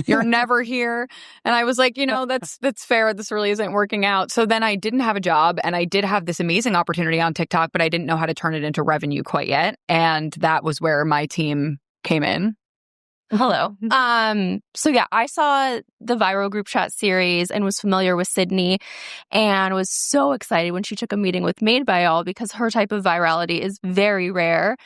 You're never here. And I was like, that's fair. This really isn't working out. So then I didn't have a job, and I did have this amazing opportunity on TikTok, but I didn't know how to turn it into revenue quite yet. And that was where my team came in. Hello. So yeah, I saw the viral group chat series and was familiar with Sydney, and was so excited when she took a meeting with Made by All because her type of virality is very rare.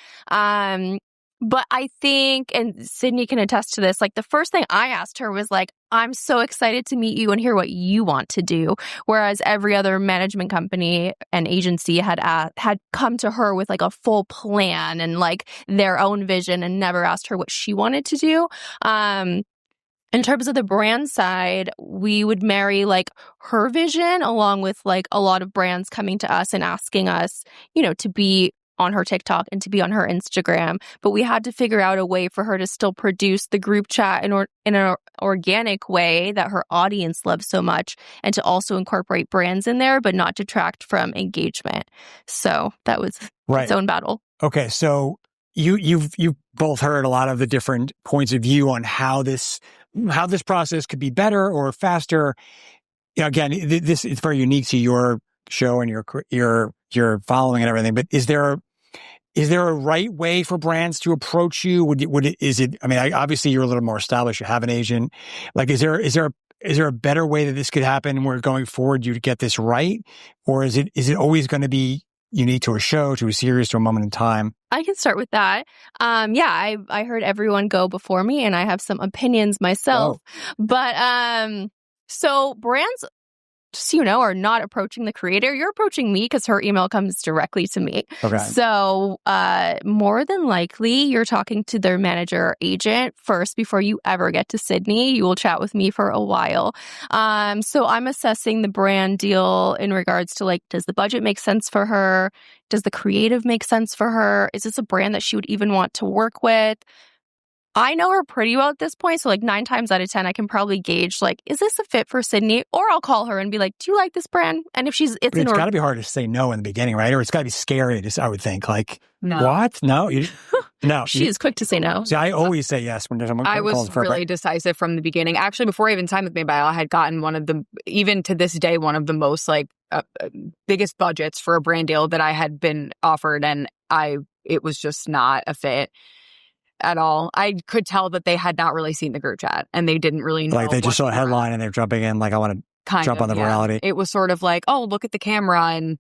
But I think, and Sydney can attest to this, like the first thing I asked her was like, I'm so excited to meet you and hear what you want to do. Whereas every other management company and agency had come to her with like a full plan and like their own vision and never asked her what she wanted to do. In terms of the brand side, we would marry like her vision along with like a lot of brands coming to us and asking us, you know, to be on her TikTok and to be on her Instagram. But we had to figure out a way for her to still produce the group chat in an organic way that her audience loves so much, and to also incorporate brands in there, but not detract from engagement. So that was its own battle. Okay, so you've both heard a lot of the different points of view on how this process could be better or faster. You know, again, this is very unique to your show and your following and everything. But is there a right way for brands to approach you? I mean, obviously you're a little more established. You have an agent. Like, is there a better way that this could happen where going forward you get this right? Or is it always going to be unique to a show, to a series, to a moment in time? I can start with that. I heard everyone go before me and I have some opinions myself. But so brands, just so you know, are not approaching the creator. You're approaching me because her email comes directly to me. Okay. So more than likely, you're talking to their manager or agent first before you ever get to Sydney. You will chat with me for a while. So I'm assessing the brand deal in regards to like, does the budget make sense for her? Does the creative make sense for her? Is this a brand that she would even want to work with? I know her pretty well at this point, so like 9 times out of 10, I can probably gauge like, is this a fit for Sydney? Or I'll call her and be like, do you like this brand? And if it's got to be hard to say no in the beginning, right? Or it's got to be scary. I would think like, no. What? No, no. She is quick to say no. See, I always say yes when someone calls. I was really decisive from the beginning. Actually, before I even signed with Made by All, I had gotten one of the, even to this day, one of the most like biggest budgets for a brand deal that I had been offered, and it was just not a fit at all. I could tell that they had not really seen the group chat and they didn't really know. Like they just saw a headline and they're jumping in like, I want to jump on the virality. It was sort of like, oh, look at the camera and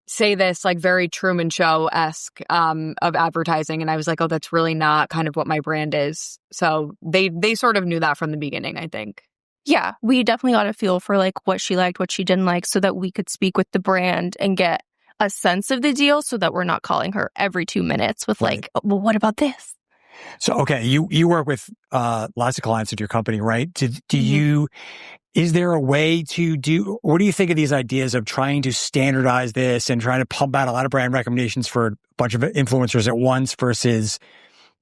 say this like very Truman Show-esque of advertising. And I was like, oh, that's really not kind of what my brand is. So they sort of knew that from the beginning, I think. Yeah, we definitely got a feel for like what she liked, what she didn't like, so that we could speak with the brand and get a sense of the deal so that we're not calling her every 2 minutes with like, oh, well, what about this? So, okay, you work with lots of clients at your company, right? Is there a way to what do you think of these ideas of trying to standardize this and trying to pump out a lot of brand recommendations for a bunch of influencers at once versus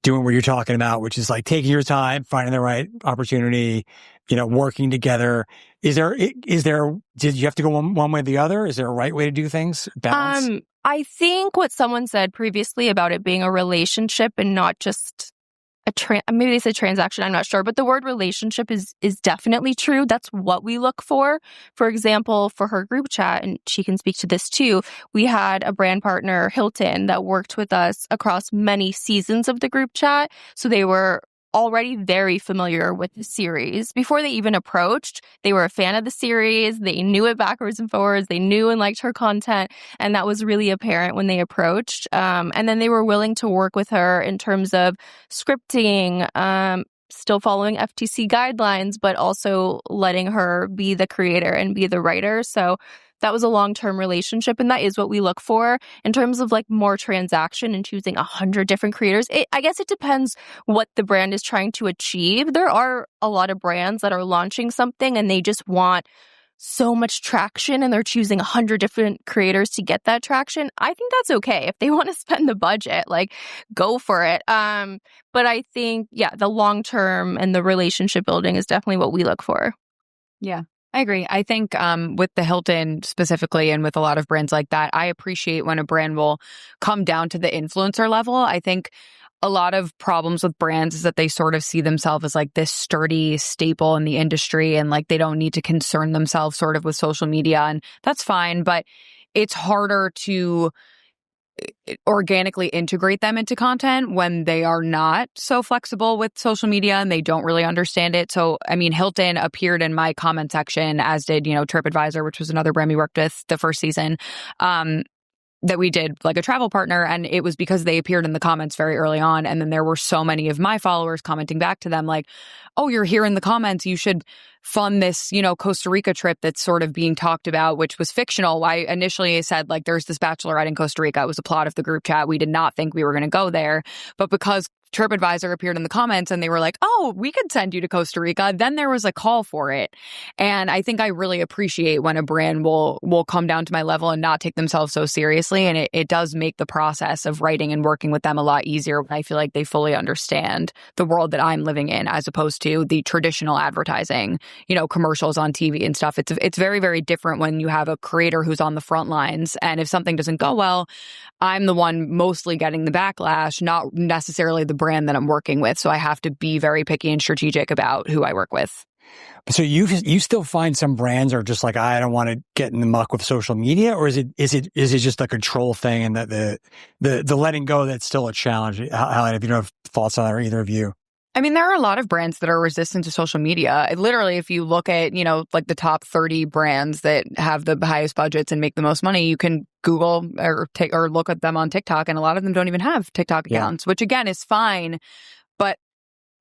doing what you're talking about, which is like taking your time, finding the right opportunity, working together? Did you have to go one way or the other? Is there a right way to do things? Balance? I think what someone said previously about it being a relationship and not just maybe they said transaction, I'm not sure, but the word relationship is definitely true. That's what we look for. For example, for her group chat, and she can speak to this too, we had a brand partner, Hilton, that worked with us across many seasons of the group chat. So they were already very familiar with the series. Before they even approached, they were a fan of the series. They knew it backwards and forwards. They knew and liked her content. And that was really apparent when they approached. And then they were willing to work with her in terms of scripting, still following FTC guidelines, but also letting her be the creator and be the writer. So that was a long-term relationship, and that is what we look for. In terms of like more transaction and choosing 100 different creators, I guess it depends what the brand is trying to achieve. There are a lot of brands that are launching something and they just want so much traction and they're choosing 100 different creators to get that traction. I think that's okay. If they want to spend the budget, like go for it. But I think, the long-term and the relationship building is definitely what we look for. Yeah. I agree. I think with the Hilton specifically and with a lot of brands like that, I appreciate when a brand will come down to the influencer level. I think a lot of problems with brands is that they sort of see themselves as like this sturdy staple in the industry and like they don't need to concern themselves sort of with social media. And that's fine, but it's harder to organically integrate them into content when they are not so flexible with social media and they don't really understand it. So, I mean, Hilton appeared in my comment section, as did, TripAdvisor, which was another brand we worked with the first season. that we did like a travel partner, and it was because they appeared in the comments very early on. And then there were so many of my followers commenting back to them like, oh, you're here in the comments, you should fund this, Costa Rica trip that's sort of being talked about, which was fictional. I initially said like, there's this bachelorette in Costa Rica. It was a plot of the group chat. We did not think we were going to go there, but because TripAdvisor appeared in the comments and they were like, oh, we could send you to Costa Rica, then there was a call for it. And I think I really appreciate when a brand will come down to my level and not take themselves so seriously. And it does make the process of writing and working with them a lot easier when I feel like they fully understand the world that I'm living in, as opposed to the traditional advertising, commercials on TV and stuff. It's very, very different when you have a creator who's on the front lines. And if something doesn't go well, I'm the one mostly getting the backlash, not necessarily the brand that I'm working with. So I have to be very picky and strategic about who I work with. So you still find some brands are just like, I don't want to get in the muck with social media, or is it just a control thing, and that the letting go, that's still a challenge? Haley, if you don't have thoughts on that, or either of you? I mean, there are a lot of brands that are resistant to social media. Literally, if you look at, like the top 30 brands that have the highest budgets and make the most money, you can Google or look at them on TikTok, and a lot of them don't even have TikTok accounts, which again is fine. But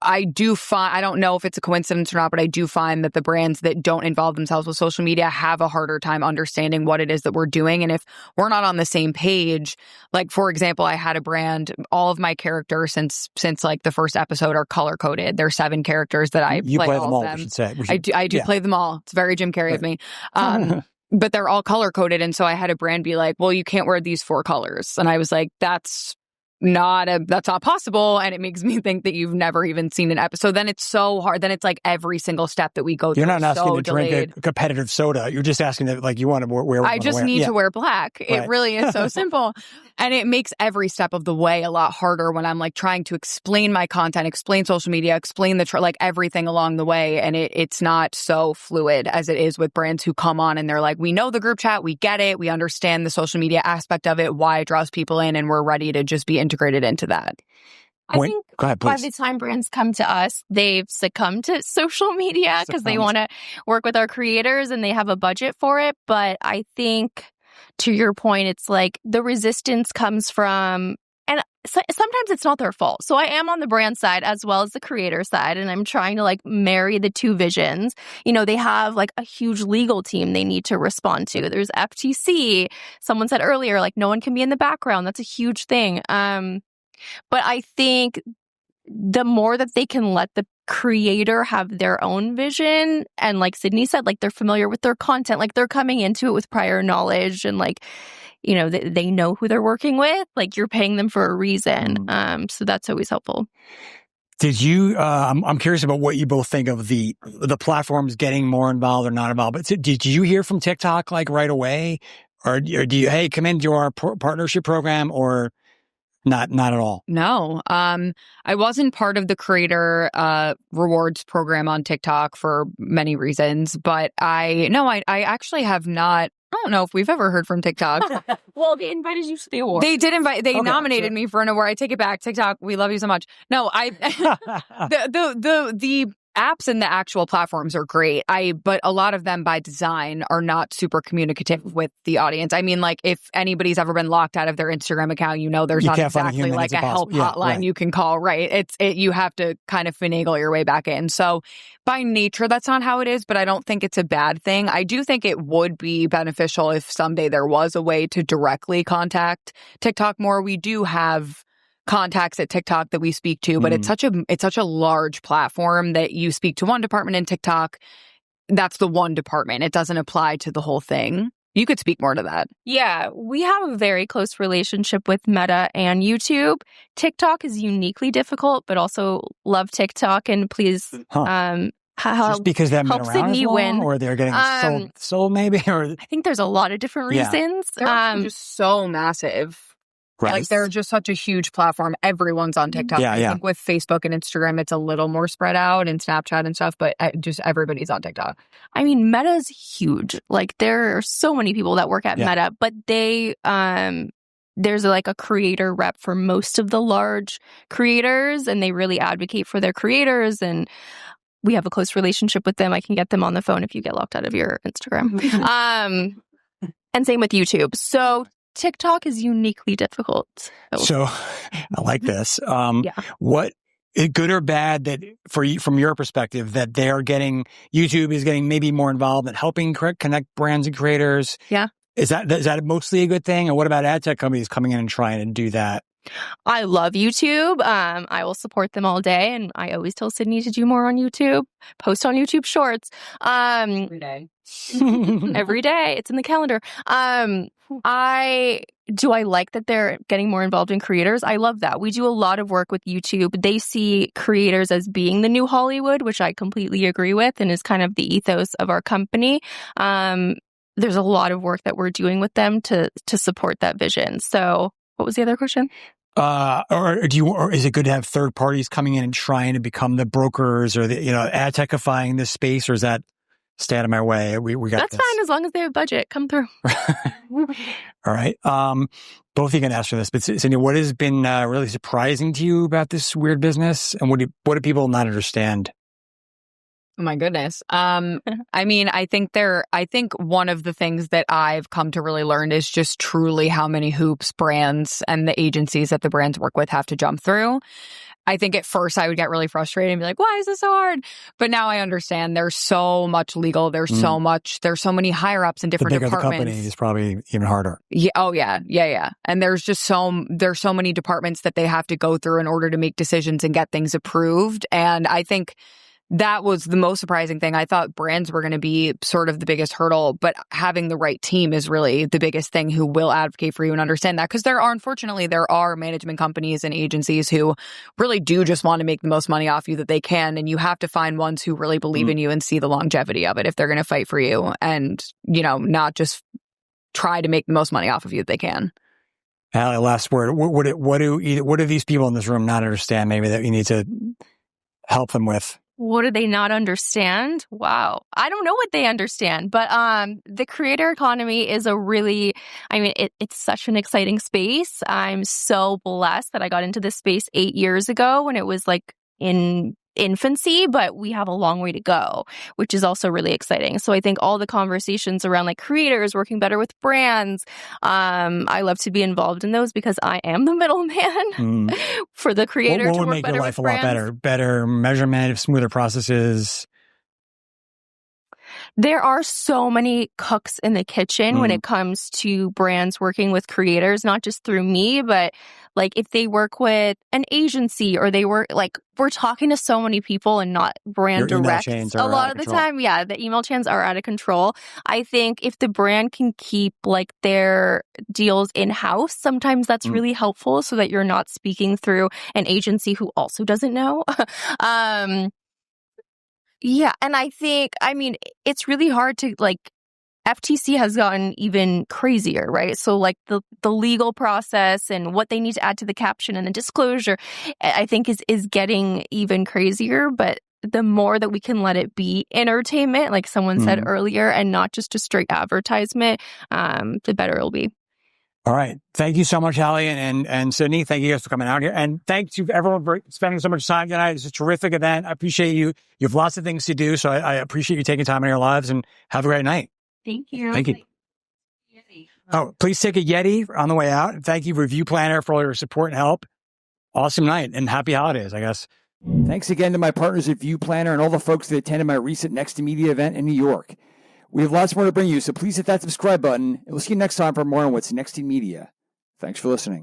I don't know if it's a coincidence or not, but I do find that the brands that don't involve themselves with social media have a harder time understanding what it is that we're doing. And if we're not on the same page, like, for example, I had a brand, all of my characters since like the first episode are color coded. There's 7 characters that I play all them all, of them. we should say. I do play them all. It's very Jim Carrey of me. But they're all color coded. And so I had a brand be like, well, you can't wear these 4 colors. And I was like, that's not possible. And it makes me think that you've never even seen an episode. Then it's so hard. Then it's like every single step that we go through. You're not asking to delayed. drink a competitive soda. You're just asking that, like, you want to wear. I just need to wear black. Right. It really is so simple. And it makes every step of the way a lot harder when I'm like trying to explain my content, explain social media, explain like everything along the way. And it's not so fluid as it is with brands who come on and they're like, we know the group chat, we get it, we understand the social media aspect of it, why it draws people in, and we're ready to just be integrated into that. I think by the time brands come to us, they've succumbed to social media because they want to work with our creators and they have a budget for it. But I think, to your point, it's like the resistance comes from, and sometimes it's not their fault. So I am on the brand side as well as the creator side, and I'm trying to like marry the two visions. They have like a huge legal team they need to respond to. There's FTC. Someone said earlier, like, no one can be in the background. That's a huge thing. But I think the more that they can let the creator have their own vision, and like Sydney said, like, they're familiar with their content, like they're coming into it with prior knowledge, and like, they know who they're working with, like, you're paying them for a reason. So that's always helpful. Did you, I'm curious about what you both think of the platforms getting more involved or not involved, but did you hear from TikTok like right away, or do you, hey, come into our partnership program, or not at all? No. I wasn't part of the creator rewards program on TikTok for many reasons, but I actually have not. I don't know if we've ever heard from TikTok. Well, they invited you to the award. They did invite. They nominated me for an award. I take it back. TikTok, we love you so much. No, the apps and the actual platforms are great. But a lot of them by design are not super communicative with the audience. I mean, like, if anybody's ever been locked out of their Instagram account, there's not exactly like a help hotline you can call, right? You have to kind of finagle your way back in. So by nature, that's not how it is, but I don't think it's a bad thing. I do think it would be beneficial if someday there was a way to directly contact TikTok more. We do have contacts at TikTok that we speak to, but it's such a large platform that you speak to one department in TikTok. That's the one department. It doesn't apply to the whole thing. You could speak more to that. Yeah, we have a very close relationship with Meta and YouTube. TikTok is uniquely difficult, but also love TikTok, and please just because they haven't been around Sydney as long, win, or they're getting sold maybe, or I think there's a lot of different reasons. They're just so massive. Right. Like, they're just such a huge platform. Everyone's on TikTok. I think with Facebook and Instagram, it's a little more spread out, and Snapchat and stuff, but just everybody's on TikTok. I mean, Meta's huge. Like, there are so many people that work at Meta, but they, there's like a creator rep for most of the large creators, and they really advocate for their creators, and we have a close relationship with them. I can get them on the phone if you get locked out of your Instagram. And same with YouTube. So TikTok is uniquely difficult. So I like this. Yeah. What good or bad that for you, from your perspective, that YouTube is getting maybe more involved in helping connect brands and creators? Yeah. Is that mostly a good thing? And what about ad tech companies coming in and trying to do that? I love YouTube. I will support them all day. And I always tell Sydney to do more on YouTube, post on YouTube Shorts. Every day. Every day. It's in the calendar. I like that they're getting more involved in creators. I love that. We do a lot of work with YouTube. They see creators as being the new Hollywood, which I completely agree with and is kind of the ethos of our company. There's a lot of work that we're doing with them to support that vision. So what was the other question? Or is it good to have third parties coming in and trying to become the brokers or the, ad techifying this space, or is that stay out of my way? We got That's this. fine as long as they have budget. Come through. All right. Both of you can answer this, but Cindy, what has been really surprising to you about this weird business, and what do people not understand? Oh my goodness. I mean, I think one of the things that I've come to really learn is just truly how many hoops brands and the agencies that the brands work with have to jump through. I think at first I would get really frustrated and be like, why is this so hard? But now I understand there's so much legal. There's so many higher ups in different departments. The bigger the company is probably even harder. Yeah. Oh yeah. Yeah. And there's so many departments that they have to go through in order to make decisions and get things approved. And I think that was the most surprising thing. I thought brands were going to be sort of the biggest hurdle, but having the right team is really the biggest thing who will advocate for you and understand that. Because there are management companies and agencies who really do just want to make the most money off you that they can. And you have to find ones who really believe in you and see the longevity of it if they're going to fight for you and, not just try to make the most money off of you that they can. Haley, last word. What do these people in this room not understand maybe that you need to help them with? What do they not understand? Wow. I don't know what they understand, but the creator economy is it's such an exciting space. I'm so blessed that I got into this space 8 years ago when it was like in infancy, but we have a long way to go, which is also really exciting. So I think all the conversations around like creators working better with brands, I love to be involved in those because I am the middleman for the creator. What would make your life a lot better? Better measurement, smoother processes? There are so many cooks in the kitchen when it comes to brands working with creators, not just through me, but like if they work with an agency or we're talking to so many people and not brand direct. A lot of the time, the email chains are out of control. I think if the brand can keep like their deals in-house, sometimes that's really helpful so that you're not speaking through an agency who also doesn't know. Yeah. And it's really hard to FTC has gotten even crazier, right? So like the legal process and what they need to add to the caption and the disclosure, I think is getting even crazier. But the more that we can let it be entertainment, like someone said earlier, and not just a straight advertisement, the better it'll be. All right. Thank you so much, Haley and Sydney. Thank you guys for coming out here. And thanks to everyone for spending so much time tonight. It's a terrific event. I appreciate you. You have lots of things to do. So I appreciate you taking time in your lives, and have a great night. Thank you. Thank you. Oh, please take a Yeti on the way out. And thank you, VuePlanner, for all your support and help. Awesome night and happy holidays, I guess. Thanks again to my partners at VuePlanner and all the folks that attended my recent Next to Media event in New York. We have lots more to bring you, so please hit that subscribe button, and we'll see you next time for more on what's next in media. Thanks for listening.